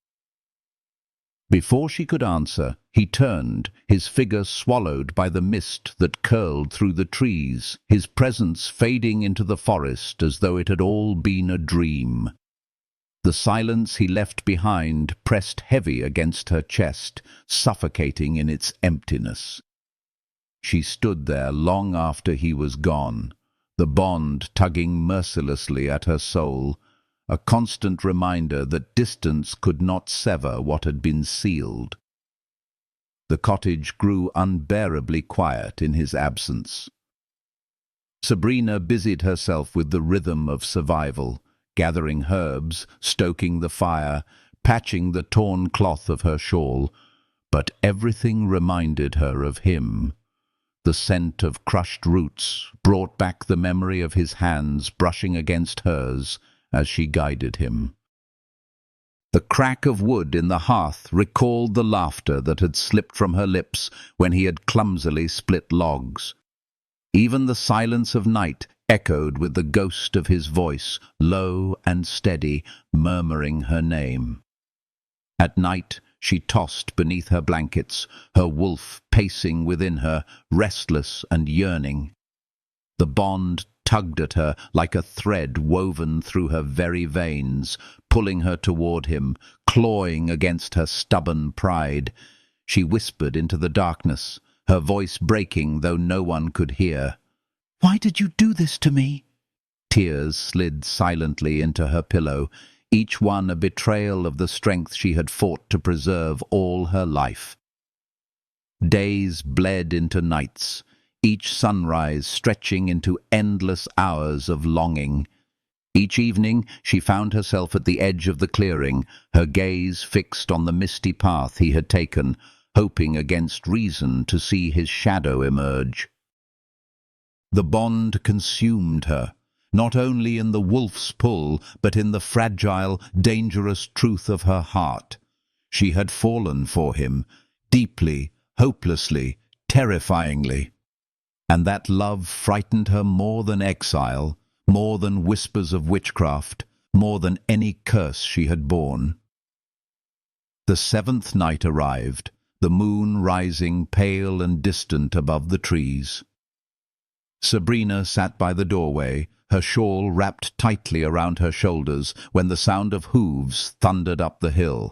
Before she could answer, he turned, his figure swallowed by the mist that curled through the trees, his presence fading into the forest as though it had all been a dream. The silence he left behind pressed heavy against her chest, suffocating in its emptiness. She stood there long after he was gone, the bond tugging mercilessly at her soul, a constant reminder that distance could not sever what had been sealed. The cottage grew unbearably quiet in his absence. Sabrina busied herself with the rhythm of survival, gathering herbs, stoking the fire, patching the torn cloth of her shawl, but everything reminded her of him. The scent of crushed roots brought back the memory of his hands brushing against hers as she guided him. The crack of wood in the hearth recalled the laughter that had slipped from her lips when he had clumsily split logs. Even the silence of night echoed with the ghost of his voice, low and steady, murmuring her name. At night she tossed beneath her blankets, her wolf pacing within her, restless and yearning. The bond tugged at her like a thread woven through her very veins, pulling her toward him, clawing against her stubborn pride. She whispered into the darkness, her voice breaking though no one could hear. "Why did you do this to me?" Tears slid silently into her pillow, each one a betrayal of the strength she had fought to preserve all her life. Days bled into nights, each sunrise stretching into endless hours of longing. Each evening she found herself at the edge of the clearing, her gaze fixed on the misty path he had taken, hoping against reason to see his shadow emerge. The bond consumed her, not only in the wolf's pull, but in the fragile, dangerous truth of her heart. She had fallen for him, deeply, hopelessly, terrifyingly. And that love frightened her more than exile, more than whispers of witchcraft, more than any curse she had borne. The seventh night arrived, the moon rising pale and distant above the trees. Sabrina sat by the doorway, her shawl wrapped tightly around her shoulders when the sound of hooves thundered up the hill.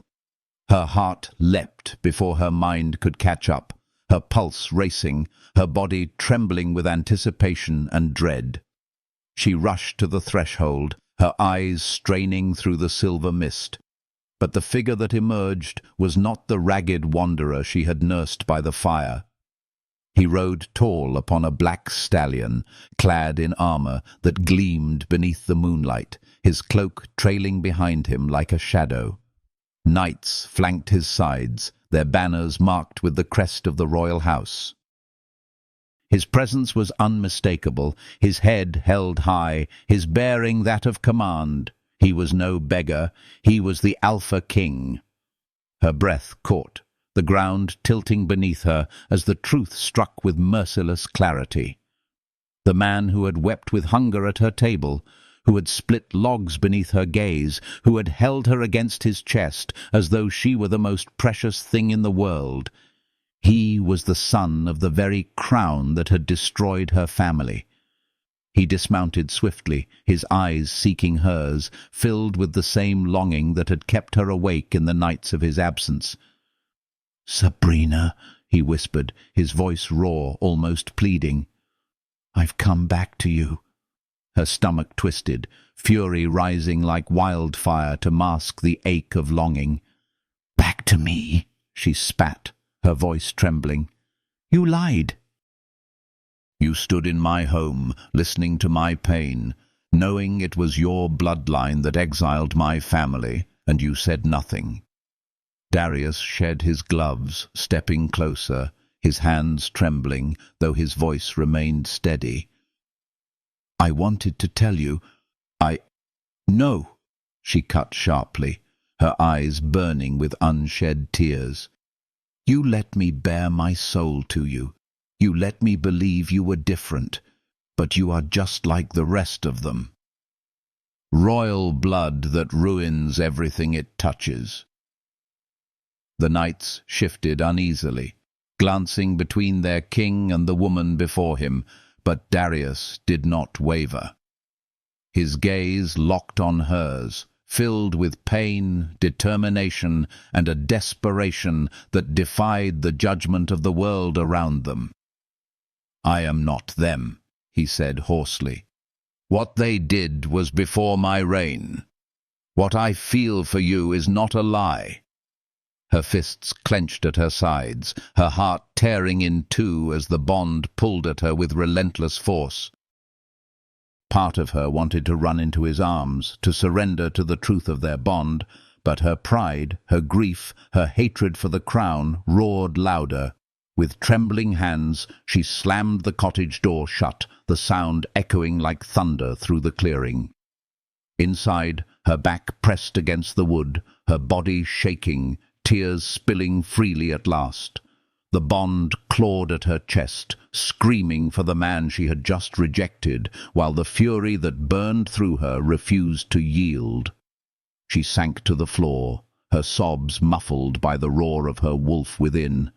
Her heart leapt before her mind could catch up, her pulse racing, her body trembling with anticipation and dread. She rushed to the threshold, her eyes straining through the silver mist. But the figure that emerged was not the ragged wanderer she had nursed by the fire. He rode tall upon a black stallion, clad in armor that gleamed beneath the moonlight, his cloak trailing behind him like a shadow. Knights flanked his sides, their banners marked with the crest of the royal house. His presence was unmistakable, his head held high, his bearing that of command. He was no beggar, he was the Alpha King. Her breath caught, the ground tilting beneath her as the truth struck with merciless clarity. The man who had wept with hunger at her table, who had split logs beneath her gaze, who had held her against his chest as though she were the most precious thing in the world. He was the son of the very crown that had destroyed her family. He dismounted swiftly, his eyes seeking hers, filled with the same longing that had kept her awake in the nights of his absence. "Sabrina," he whispered, his voice raw, almost pleading. "I've come back to you." Her stomach twisted, fury rising like wildfire to mask the ache of longing. "Back to me," she spat, her voice trembling. "You lied." "You stood in my home, listening to my pain, knowing it was your bloodline that exiled my family, and you said nothing." Darius shed his gloves, stepping closer, his hands trembling, though his voice remained steady. "I wanted to tell you. No," she cut sharply, her eyes burning with unshed tears. "You let me bare my soul to you. You let me believe you were different, but you are just like the rest of them. Royal blood that ruins everything it touches." The knights shifted uneasily, glancing between their king and the woman before him, but Darius did not waver. His gaze locked on hers, filled with pain, determination, and a desperation that defied the judgment of the world around them. "I am not them," he said hoarsely. "What they did was before my reign. What I feel for you is not a lie." Her fists clenched at her sides, her heart tearing in two as the bond pulled at her with relentless force. Part of her wanted to run into his arms, to surrender to the truth of their bond, but her pride, her grief, her hatred for the crown roared louder. With trembling hands, she slammed the cottage door shut, the sound echoing like thunder through the clearing. Inside, her back pressed against the wood, her body shaking, tears spilling freely at last. The bond clawed at her chest, screaming for the man she had just rejected, while the fury that burned through her refused to yield. She sank to the floor, her sobs muffled by the roar of her wolf within.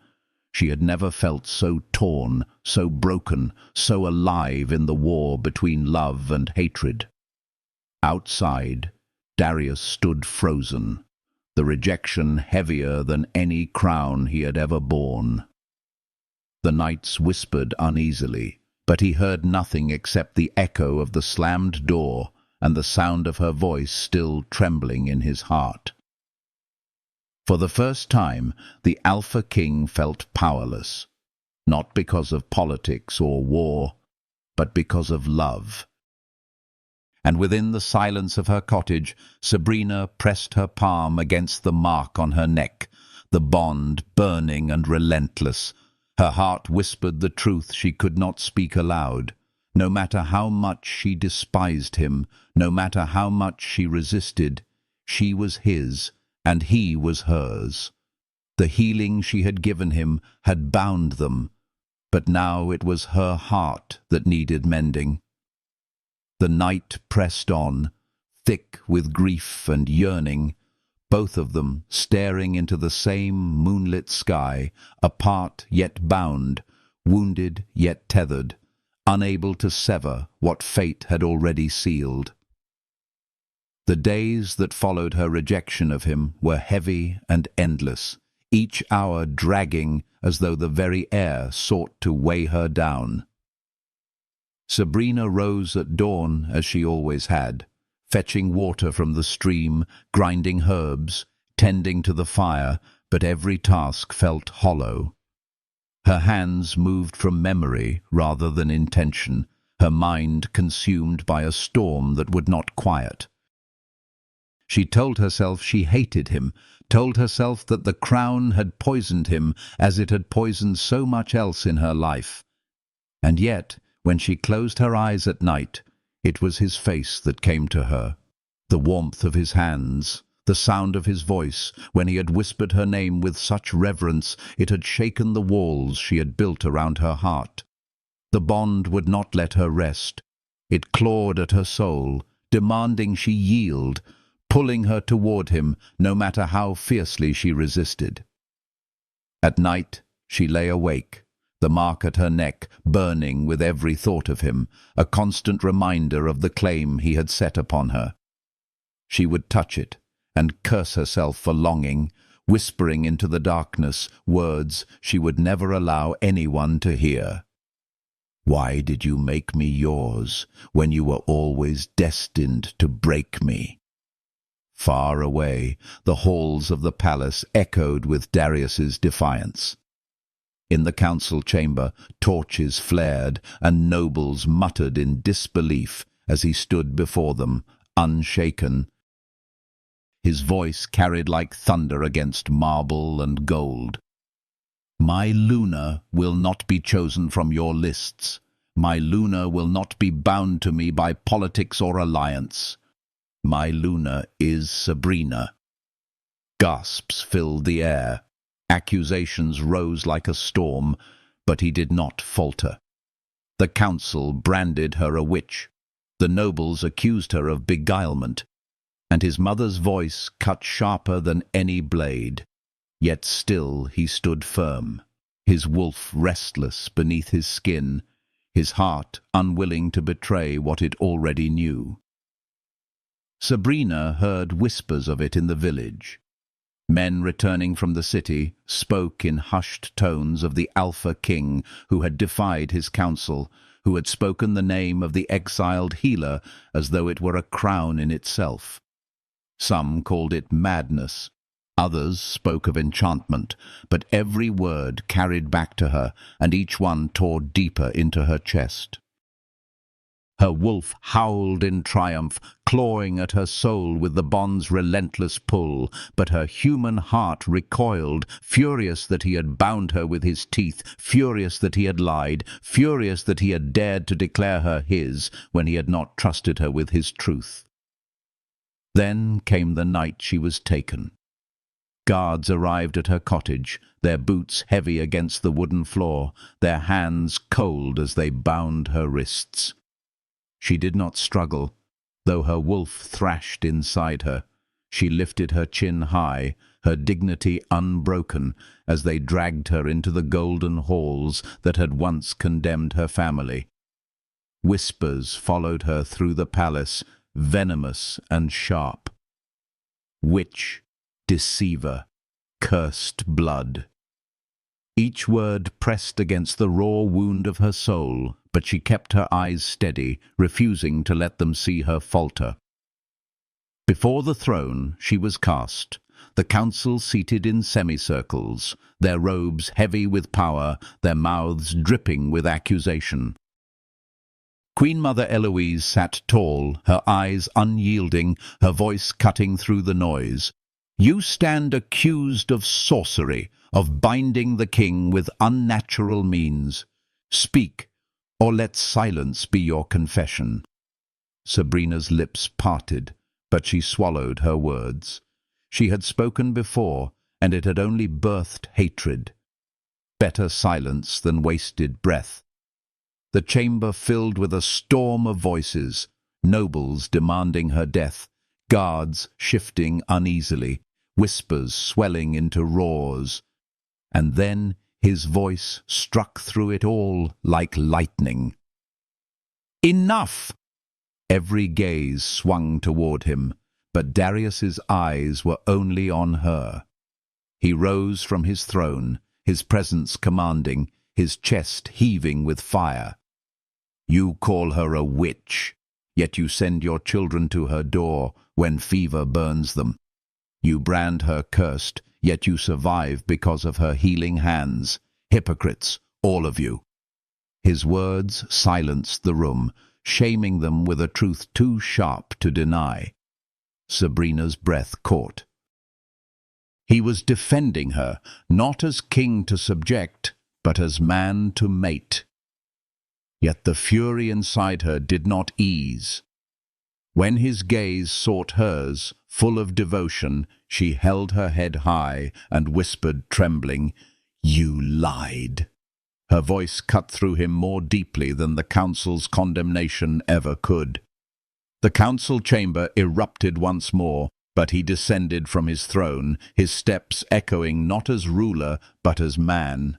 She had never felt so torn, so broken, so alive in the war between love and hatred. Outside, Darius stood frozen, the rejection heavier than any crown he had ever borne. The knights whispered uneasily, but he heard nothing except the echo of the slammed door and the sound of her voice still trembling in his heart. For the first time, the Alpha King felt powerless, not because of politics or war, but because of love. And within the silence of her cottage, Sabrina pressed her palm against the mark on her neck, the bond burning and relentless. Her heart whispered the truth she could not speak aloud. No matter how much she despised him, no matter how much she resisted, she was his, and he was hers. The healing she had given him had bound them, but now it was her heart that needed mending. The night pressed on, thick with grief and yearning, both of them staring into the same moonlit sky, apart yet bound, wounded yet tethered, unable to sever what fate had already sealed. The days that followed her rejection of him were heavy and endless, each hour dragging as though the very air sought to weigh her down. Sabrina rose at dawn as she always had, fetching water from the stream, grinding herbs, tending to the fire, but every task felt hollow. Her hands moved from memory rather than intention, her mind consumed by a storm that would not quiet. She told herself she hated him, told herself that the crown had poisoned him as it had poisoned so much else in her life. And yet, when she closed her eyes at night, it was his face that came to her, the warmth of his hands, the sound of his voice, when he had whispered her name with such reverence it had shaken the walls she had built around her heart. The bond would not let her rest. It clawed at her soul, demanding she yield, pulling her toward him no matter how fiercely she resisted. At night she lay awake, the mark at her neck burning with every thought of him, a constant reminder of the claim he had set upon her. She would touch it and curse herself for longing, whispering into the darkness words she would never allow anyone to hear. "Why did you make me yours when you were always destined to break me?" Far away, the halls of the palace echoed with Darius's defiance. In the council chamber, torches flared, and nobles muttered in disbelief as he stood before them, unshaken. His voice carried like thunder against marble and gold. "My Luna will not be chosen from your lists. My Luna will not be bound to me by politics or alliance. My Luna is Sabrina." Gasps filled the air. Accusations rose like a storm, but he did not falter. The council branded her a witch. The nobles accused her of beguilement, and his mother's voice cut sharper than any blade. Yet still he stood firm, his wolf restless beneath his skin, his heart unwilling to betray what it already knew. Sabrina heard whispers of it in the village. Men returning from the city spoke in hushed tones of the Alpha King who had defied his counsel, who had spoken the name of the exiled healer as though it were a crown in itself. Some called it madness. Others spoke of enchantment, but every word carried back to her, and each one tore deeper into her chest. Her wolf howled in triumph, clawing at her soul with the bond's relentless pull, but her human heart recoiled, furious that he had bound her with his teeth, furious that he had lied, furious that he had dared to declare her his when he had not trusted her with his truth. Then came the night she was taken. Guards arrived at her cottage, their boots heavy against the wooden floor, their hands cold as they bound her wrists. She did not struggle, though her wolf thrashed inside her. She lifted her chin high, her dignity unbroken, as they dragged her into the golden halls that had once condemned her family. Whispers followed her through the palace, venomous and sharp. Witch, deceiver, cursed blood. Each word pressed against the raw wound of her soul, but she kept her eyes steady, refusing to let them see her falter. Before the throne she was cast, the council seated in semicircles, their robes heavy with power, their mouths dripping with accusation. Queen Mother Eloise sat tall, her eyes unyielding, her voice cutting through the noise. "You stand accused of sorcery, of binding the king with unnatural means. Speak, or let silence be your confession." Sabrina's lips parted, but she swallowed her words. She had spoken before, and it had only birthed hatred. Better silence than wasted breath. The chamber filled with a storm of voices, nobles demanding her death, guards shifting uneasily, whispers swelling into roars. And then his voice struck through it all like lightning. "Enough!" Every gaze swung toward him, but Darius's eyes were only on her. He rose from his throne, his presence commanding, his chest heaving with fire. "You call her a witch, yet you send your children to her door when fever burns them. You brand her cursed, yet you survive because of her healing hands. Hypocrites, all of you." His words silenced the room, shaming them with a truth too sharp to deny. Sabrina's breath caught. He was defending her, not as king to subject, but as man to mate. Yet the fury inside her did not ease. When his gaze sought hers, full of devotion, she held her head high and whispered, trembling, "You lied." Her voice cut through him more deeply than the council's condemnation ever could. The council chamber erupted once more, but he descended from his throne, his steps echoing not as ruler but as man.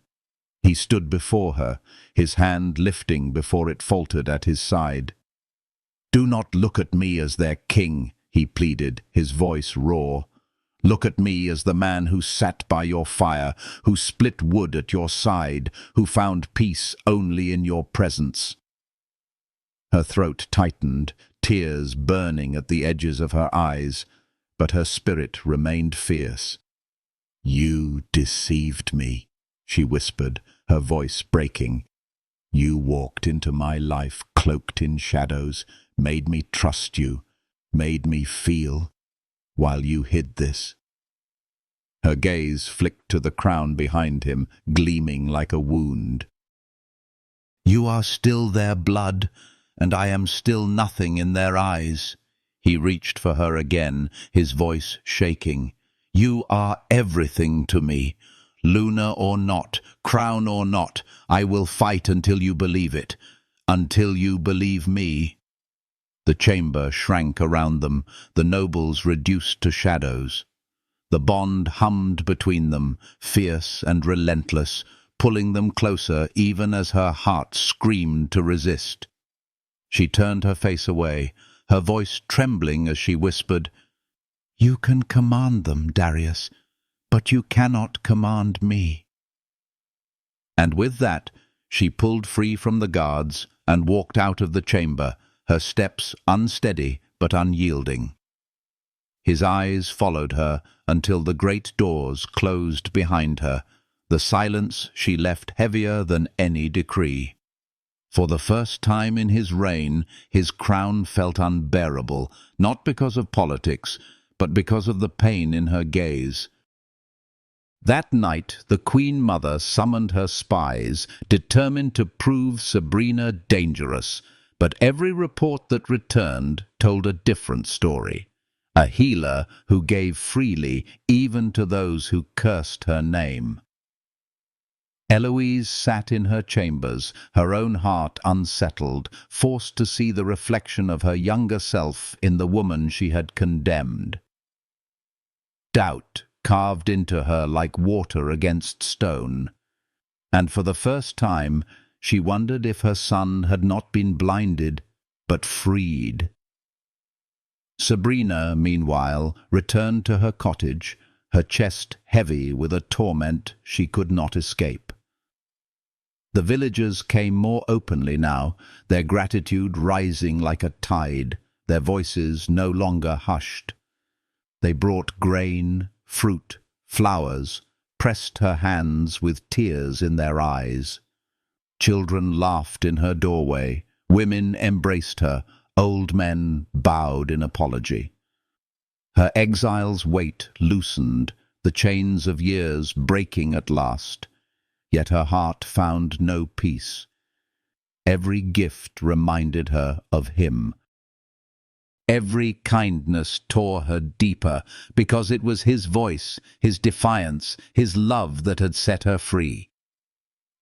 He stood before her, his hand lifting before it faltered at his side. "Do not look at me as their king," he pleaded, his voice raw. "Look at me as the man who sat by your fire, who split wood at your side, who found peace only in your presence." Her throat tightened, tears burning at the edges of her eyes, but her spirit remained fierce. "You deceived me," she whispered, her voice breaking. "You walked into my life cloaked in shadows, made me trust you, made me feel, while you hid this." Her gaze flicked to the crown behind him, gleaming like a wound. "You are still their blood, and I am still nothing in their eyes." He reached for her again, his voice shaking. "You are everything to me. Luna or not, crown or not, I will fight until you believe it, until you believe me." The chamber shrank around them, the nobles reduced to shadows. The bond hummed between them, fierce and relentless, pulling them closer even as her heart screamed to resist. She turned her face away, her voice trembling as she whispered, "You can command them, Darius, but you cannot command me." And with that, she pulled free from the guards and walked out of the chamber, her steps unsteady but unyielding. His eyes followed her until the great doors closed behind her, the silence she left heavier than any decree. For the first time in his reign, his crown felt unbearable, not because of politics, but because of the pain in her gaze. That night the Queen Mother summoned her spies, determined to prove Sabrina dangerous, but every report that returned told a different story. A healer who gave freely even to those who cursed her name. Eloise sat in her chambers, her own heart unsettled, forced to see the reflection of her younger self in the woman she had condemned. Doubt carved into her like water against stone, and for the first time she wondered if her son had not been blinded, but freed. Sabrina, meanwhile, returned to her cottage, her chest heavy with a torment she could not escape. The villagers came more openly now, their gratitude rising like a tide, their voices no longer hushed. They brought grain, fruit, flowers, pressed her hands with tears in their eyes. Children laughed in her doorway, women embraced her, old men bowed in apology. Her exile's weight loosened, the chains of years breaking at last. Yet her heart found no peace. Every gift reminded her of him. Every kindness tore her deeper, because it was his voice, his defiance, his love that had set her free.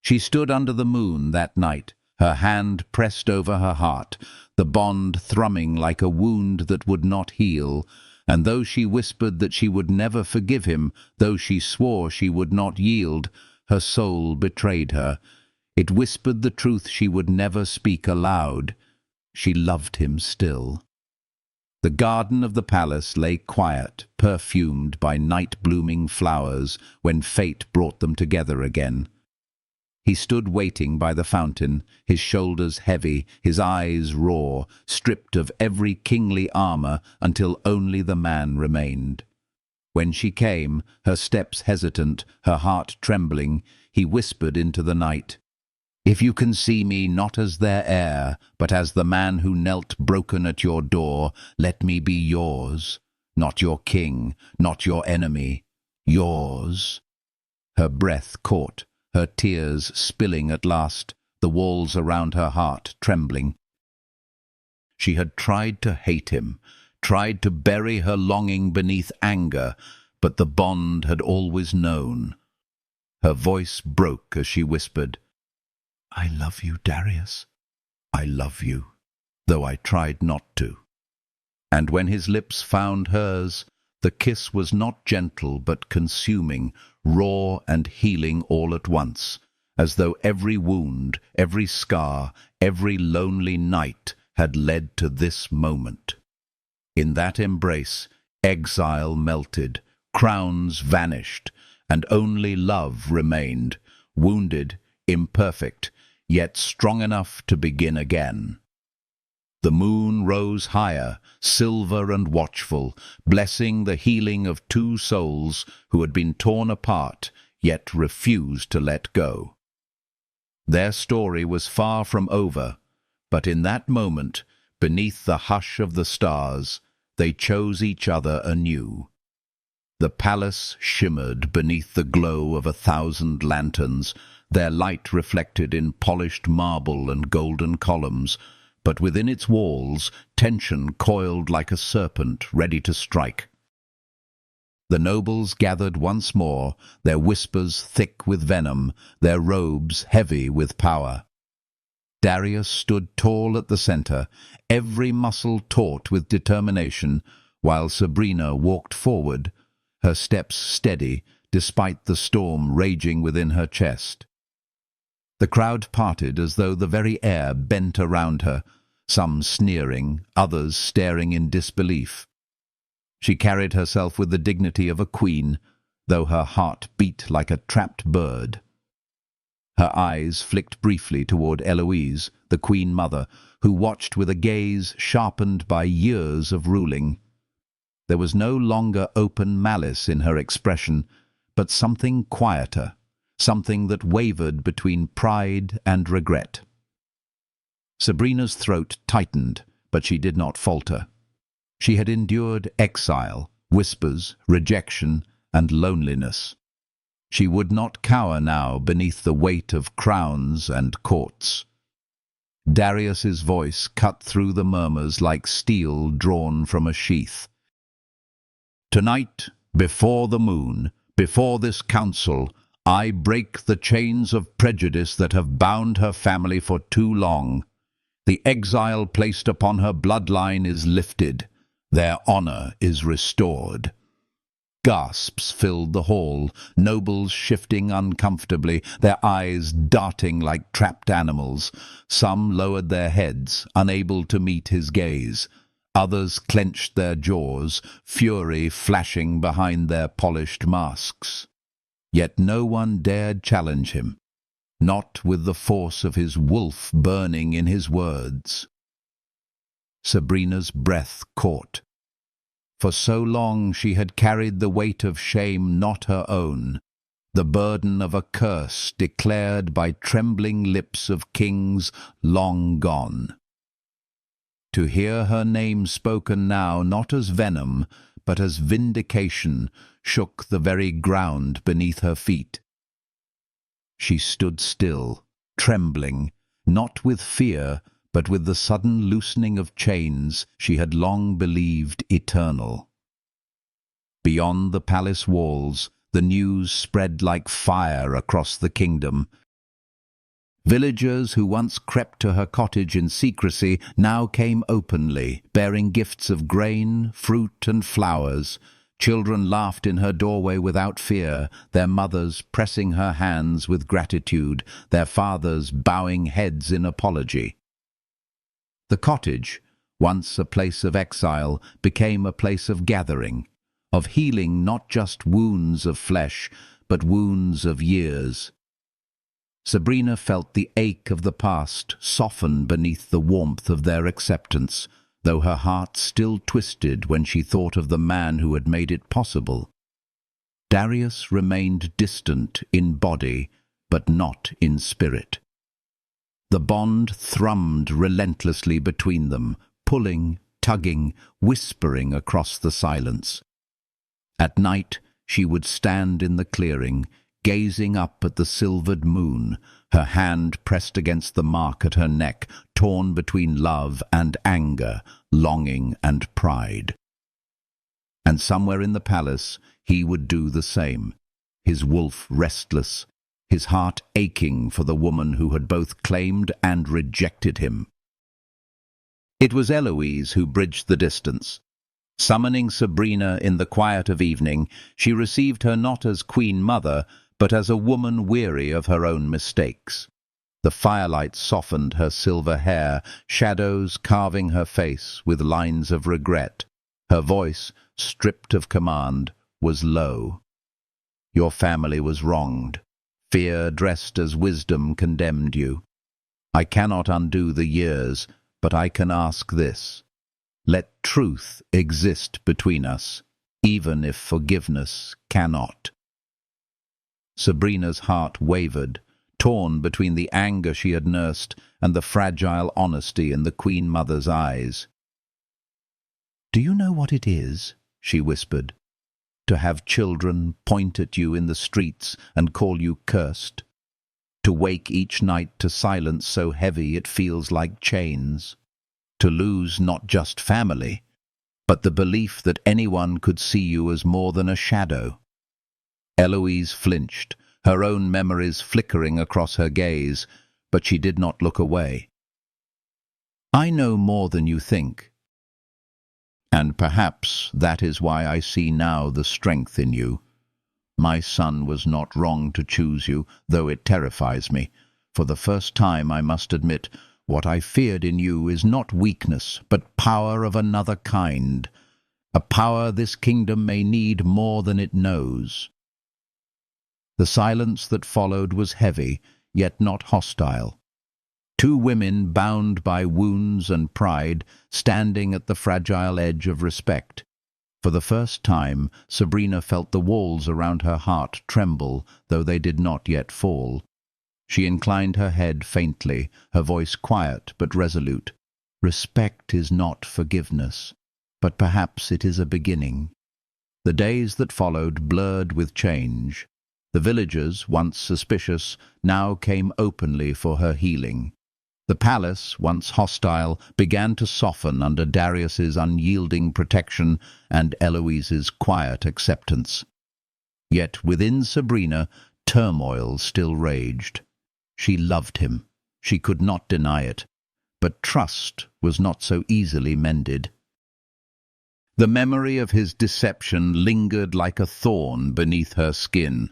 She stood under the moon that night, her hand pressed over her heart, the bond thrumming like a wound that would not heal, and though she whispered that she would never forgive him, though she swore she would not yield, her soul betrayed her. It whispered the truth she would never speak aloud. She loved him still. The garden of the palace lay quiet, perfumed by night-blooming flowers, when fate brought them together again. He stood waiting by the fountain, his shoulders heavy, his eyes raw, stripped of every kingly armor until only the man remained. When she came, her steps hesitant, her heart trembling, he whispered into the night, "If you can see me not as their heir, but as the man who knelt broken at your door, let me be yours, not your king, not your enemy, yours." Her breath caught, her tears spilling at last, the walls around her heart trembling. She had tried to hate him, tried to bury her longing beneath anger, but the bond had always known. Her voice broke as she whispered, "I love you, Darius. I love you, though I tried not to." And when his lips found hers, the kiss was not gentle but consuming, raw and healing all at once, as though every wound, every scar, every lonely night had led to this moment. In that embrace, exile melted, crowns vanished, and only love remained, wounded, imperfect, yet strong enough to begin again. The moon rose higher, silver and watchful, blessing the healing of two souls who had been torn apart, yet refused to let go. Their story was far from over, but in that moment, beneath the hush of the stars, they chose each other anew. The palace shimmered beneath the glow of 1,000 lanterns, their light reflected in polished marble and golden columns, but within its walls tension coiled like a serpent ready to strike. The nobles gathered once more, their whispers thick with venom, their robes heavy with power. Darius stood tall at the center, every muscle taut with determination, while Sabrina walked forward, her steps steady despite the storm raging within her chest. The crowd parted as though the very air bent around her, some sneering, others staring in disbelief. She carried herself with the dignity of a queen, though her heart beat like a trapped bird. Her eyes flicked briefly toward Eloise, the Queen Mother, who watched with a gaze sharpened by years of ruling. There was no longer open malice in her expression, but something quieter, something that wavered between pride and regret. Sabrina's throat tightened, but she did not falter. She had endured exile, whispers, rejection, and loneliness. She would not cower now beneath the weight of crowns and courts. Darius's voice cut through the murmurs like steel drawn from a sheath. "Tonight, before the moon, before this council, I break the chains of prejudice that have bound her family for too long. The exile placed upon her bloodline is lifted. Their honor is restored." Gasps filled the hall, nobles shifting uncomfortably, their eyes darting like trapped animals. Some lowered their heads, unable to meet his gaze. Others clenched their jaws, fury flashing behind their polished masks. Yet no one dared challenge him, not with the force of his wolf burning in his words. Sabrina's breath caught. For so long she had carried the weight of shame not her own, the burden of a curse declared by trembling lips of kings long gone. To hear her name spoken now not as venom, but as vindication, shook the very ground beneath her feet. She stood still, trembling, not with fear, but with the sudden loosening of chains she had long believed eternal. Beyond the palace walls, the news spread like fire across the kingdom. Villagers who once crept to her cottage in secrecy now came openly, bearing gifts of grain, fruit, and flowers. Children laughed in her doorway without fear, their mothers pressing her hands with gratitude, their fathers bowing heads in apology. The cottage, once a place of exile, became a place of gathering, of healing not just wounds of flesh, but wounds of years. Sabrina felt the ache of the past soften beneath the warmth of their acceptance, though her heart still twisted when she thought of the man who had made it possible. Darius remained distant in body, but not in spirit. The bond thrummed relentlessly between them, pulling, tugging, whispering across the silence. At night she would stand in the clearing, gazing up at the silvered moon, her hand pressed against the mark at her neck, torn between love and anger, longing and pride. And somewhere in the palace he would do the same, his wolf restless, his heart aching for the woman who had both claimed and rejected him. It was Eloise who bridged the distance. Summoning Sabrina in the quiet of evening, she received her not as Queen Mother, but as a woman weary of her own mistakes. The firelight softened her silver hair, shadows carving her face with lines of regret. Her voice, stripped of command, was low. "Your family was wronged. Fear dressed as wisdom condemned you. I cannot undo the years, but I can ask this. Let truth exist between us, even if forgiveness cannot." Sabrina's heart wavered, torn between the anger she had nursed and the fragile honesty in the Queen Mother's eyes. "Do you know what it is?" she whispered. "To have children point at you in the streets and call you cursed. To wake each night to silence so heavy it feels like chains. To lose not just family, but the belief that anyone could see you as more than a shadow." Eloise flinched, her own memories flickering across her gaze, but she did not look away. "I know more than you think. And perhaps that is why I see now the strength in you. My son was not wrong to choose you, though it terrifies me. For the first time, I must admit, what I feared in you is not weakness, but power of another kind. A power this kingdom may need more than it knows. The silence that followed was heavy, yet not hostile. Two women bound by wounds and pride, standing at the fragile edge of respect. For the first time, Sabrina felt the walls around her heart tremble, though they did not yet fall. She inclined her head faintly, her voice quiet but resolute. Respect is not forgiveness, but perhaps it is a beginning. The days that followed blurred with change. The villagers, once suspicious, now came openly for her healing. The palace, once hostile, began to soften under Darius's unyielding protection and Eloise's quiet acceptance. Yet within Sabrina, turmoil still raged. She loved him. She could not deny it. But trust was not so easily mended. The memory of his deception lingered like a thorn beneath her skin.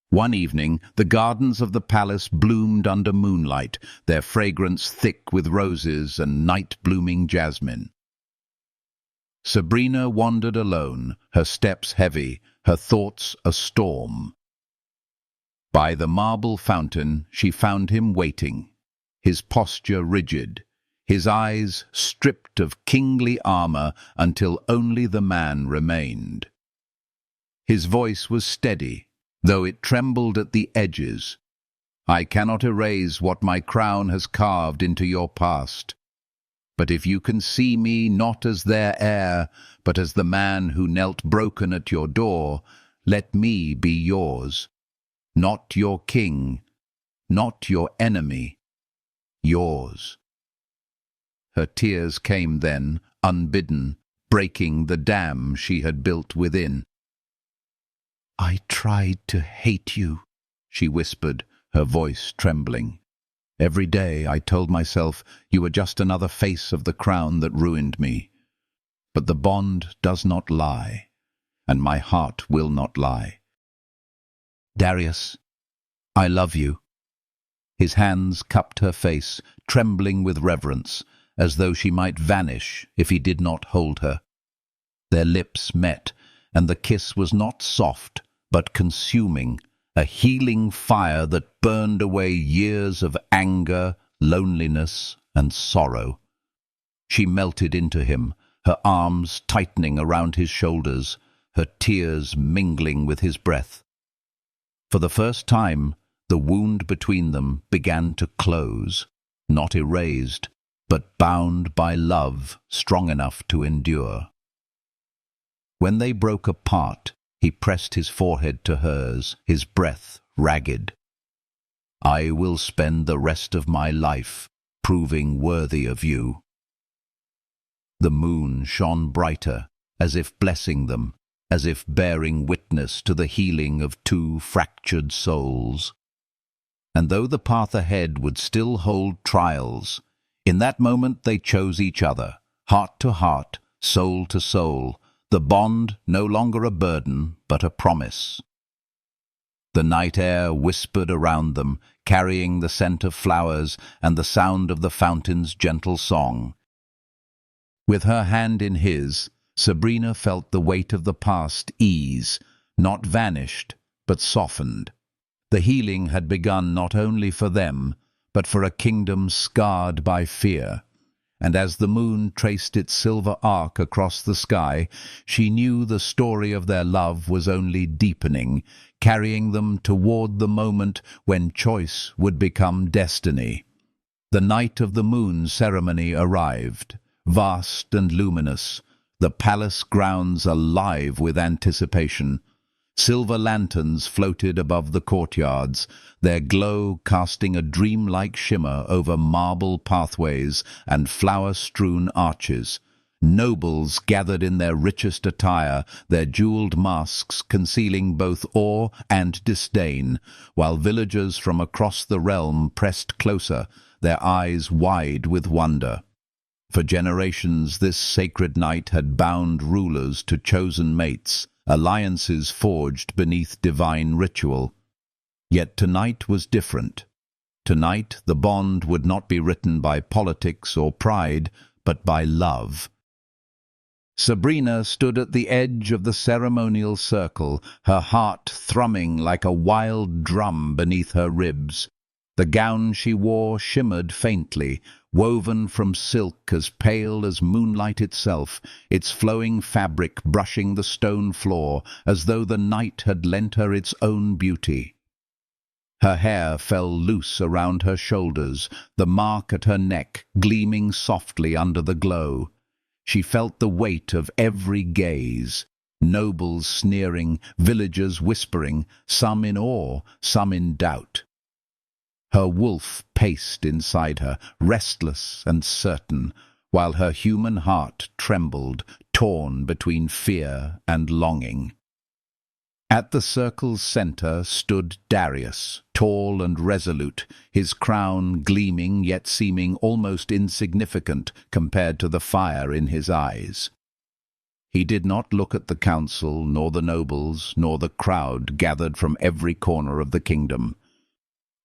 One evening, the gardens of the palace bloomed under moonlight, their fragrance thick with roses and night-blooming jasmine. Sabrina wandered alone, her steps heavy, her thoughts a storm. By the marble fountain she found him waiting, his posture rigid, his eyes stripped of kingly armor until only the man remained. His voice was steady, though it trembled at the edges. I cannot erase what my crown has carved into your past. But if you can see me not as their heir, but as the man who knelt broken at your door, let me be yours. Not your king, not your enemy, yours. Her tears came then, unbidden, breaking the dam she had built within. I tried to hate you, she whispered, her voice trembling. Every day I told myself you were just another face of the crown that ruined me. But the bond does not lie, and my heart will not lie. Darius, I love you. His hands cupped her face, trembling with reverence, as though she might vanish if he did not hold her. Their lips met, and the kiss was not soft, but consuming, a healing fire that burned away years of anger, loneliness, and sorrow. She melted into him, her arms tightening around his shoulders, her tears mingling with his breath. For the first time, the wound between them began to close, not erased, but bound by love strong enough to endure. When they broke apart, he pressed his forehead to hers, his breath ragged. I will spend the rest of my life proving worthy of you. The moon shone brighter, as if blessing them, as if bearing witness to the healing of two fractured souls. And though the path ahead would still hold trials, in that moment they chose each other, heart to heart, soul to soul, the bond no longer a burden, but a promise. The night air whispered around them, carrying the scent of flowers and the sound of the fountain's gentle song. With her hand in his, Sabrina felt the weight of the past ease, not vanished, but softened. The healing had begun not only for them, but for a kingdom scarred by fear. And as the moon traced its silver arc across the sky, she knew the story of their love was only deepening, carrying them toward the moment when choice would become destiny. The night of the moon ceremony arrived, vast and luminous, the palace grounds alive with anticipation. Silver lanterns floated above the courtyards, their glow casting a dreamlike shimmer over marble pathways and flower-strewn arches. Nobles gathered in their richest attire, their jeweled masks concealing both awe and disdain, while villagers from across the realm pressed closer, their eyes wide with wonder. For generations this sacred night had bound rulers to chosen mates, alliances forged beneath divine ritual. Yet tonight was different. Tonight the bond would not be written by politics or pride, but by love. Sabrina stood at the edge of the ceremonial circle, her heart thrumming like a wild drum beneath her ribs. The gown she wore shimmered faintly, woven from silk as pale as moonlight itself, its flowing fabric brushing the stone floor as though the night had lent her its own beauty. Her hair fell loose around her shoulders, the mark at her neck gleaming softly under the glow. She felt the weight of every gaze, nobles sneering, villagers whispering, some in awe, some in doubt. Her wolf paced inside her, restless and certain, while her human heart trembled, torn between fear and longing. At the circle's center stood Darius, tall and resolute, his crown gleaming yet seeming almost insignificant compared to the fire in his eyes. He did not look at the council, nor the nobles, nor the crowd gathered from every corner of the kingdom.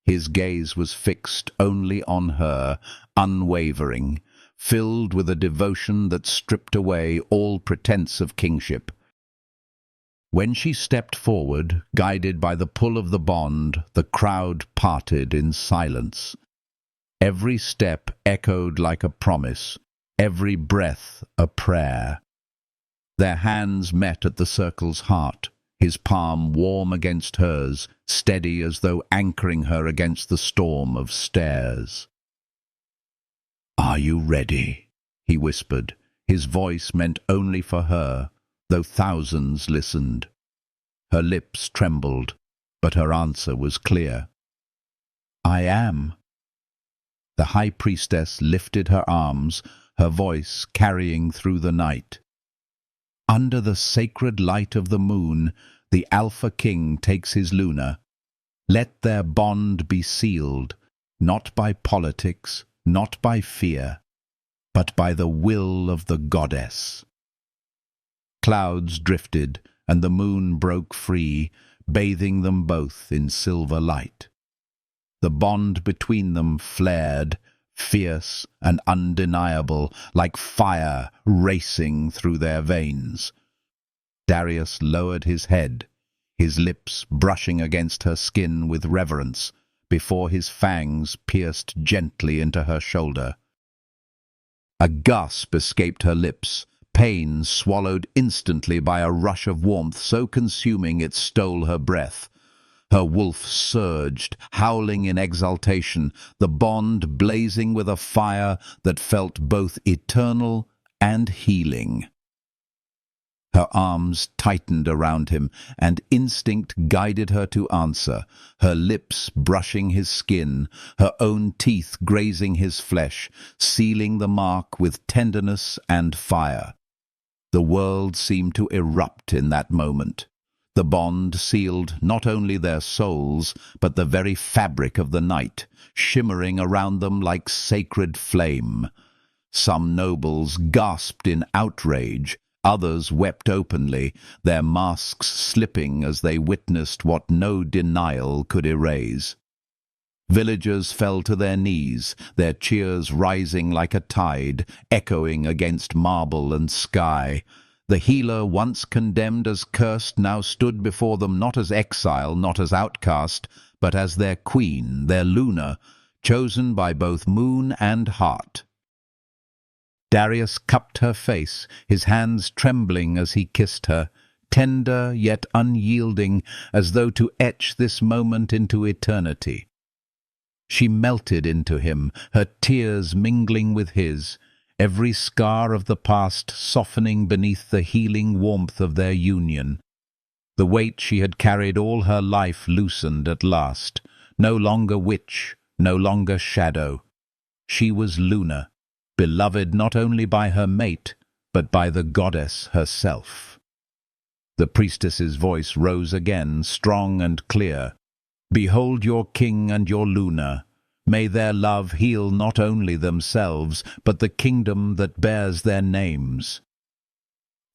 His gaze was fixed only on her, unwavering, filled with a devotion that stripped away all pretense of kingship. When she stepped forward, guided by the pull of the bond, the crowd parted in silence. Every step echoed like a promise, every breath a prayer. Their hands met at the circle's heart, his palm warm against hers, steady as though anchoring her against the storm of stairs. "Are you ready?" he whispered, his voice meant only for her, though thousands listened. Her lips trembled, but her answer was clear. "I am." The high priestess lifted her arms, her voice carrying through the night. Under the sacred light of the moon, the Alpha King takes his Luna. Let their bond be sealed, not by politics, not by fear, but by the will of the goddess. Clouds drifted, and the moon broke free, bathing them both in silver light. The bond between them flared, fierce and undeniable, like fire racing through their veins. Darius lowered his head, his lips brushing against her skin with reverence, before his fangs pierced gently into her shoulder. A gasp escaped her lips, pain swallowed instantly by a rush of warmth so consuming it stole her breath. Her wolf surged, howling in exultation, the bond blazing with a fire that felt both eternal and healing. Her arms tightened around him, and instinct guided her to answer, her lips brushing his skin, her own teeth grazing his flesh, sealing the mark with tenderness and fire. The world seemed to erupt in that moment. The bond sealed not only their souls, but the very fabric of the night, shimmering around them like sacred flame. Some nobles gasped in outrage, others wept openly, their masks slipping as they witnessed what no denial could erase. Villagers fell to their knees, their cheers rising like a tide, echoing against marble and sky. The healer, once condemned as cursed, now stood before them not as exile, not as outcast, but as their queen, their Luna, chosen by both moon and heart. Darius cupped her face, his hands trembling as he kissed her, tender yet unyielding, as though to etch this moment into eternity. She melted into him, her tears mingling with his, every scar of the past softening beneath the healing warmth of their union. The weight she had carried all her life loosened at last, no longer witch, no longer shadow. She was Luna, beloved not only by her mate, but by the goddess herself. The priestess's voice rose again, strong and clear. "Behold your king and your Luna. May their love heal not only themselves, but the kingdom that bears their names."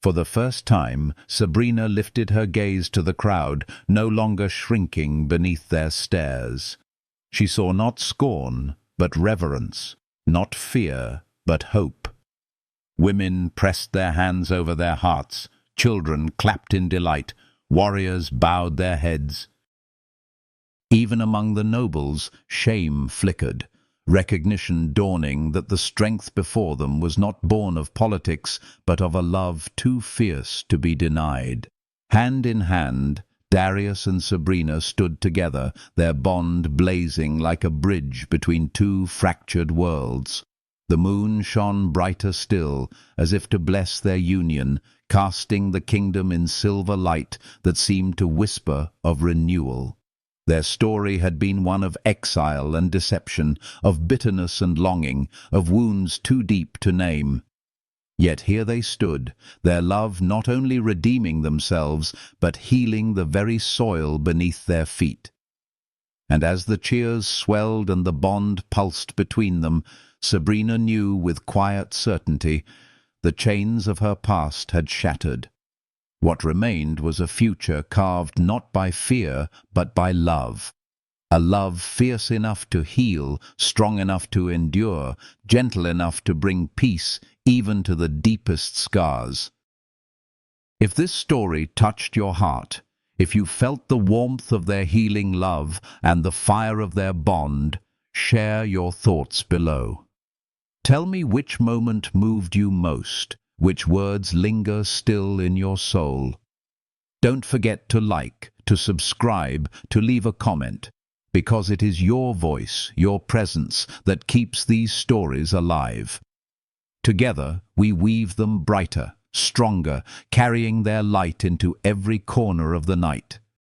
For the first time, Sabrina lifted her gaze to the crowd, no longer shrinking beneath their stares. She saw not scorn, but reverence, not fear, but hope. Women pressed their hands over their hearts, children clapped in delight, warriors bowed their heads. Even among the nobles, shame flickered, recognition dawning that the strength before them was not born of politics, but of a love too fierce to be denied. Hand in hand, Darius and Sabrina stood together, their bond blazing like a bridge between two fractured worlds. The moon shone brighter still, as if to bless their union, casting the kingdom in silver light that seemed to whisper of renewal. Their story had been one of exile and deception, of bitterness and longing, of wounds too deep to name. Yet here they stood, their love not only redeeming themselves, but healing the very soil beneath their feet. And as the cheers swelled and the bond pulsed between them, Sabrina knew with quiet certainty the chains of her past had shattered. What remained was a future carved not by fear, but by love. A love fierce enough to heal, strong enough to endure, gentle enough to bring peace even to the deepest scars. If this story touched your heart, if you felt the warmth of their healing love and the fire of their bond, share your thoughts below. Tell me which moment moved you most, which words linger still in your soul. Don't forget to like, to subscribe, to leave a comment, because it is your voice, your presence, that keeps these stories alive. Together, we weave them brighter, stronger, carrying their light into every corner of the night.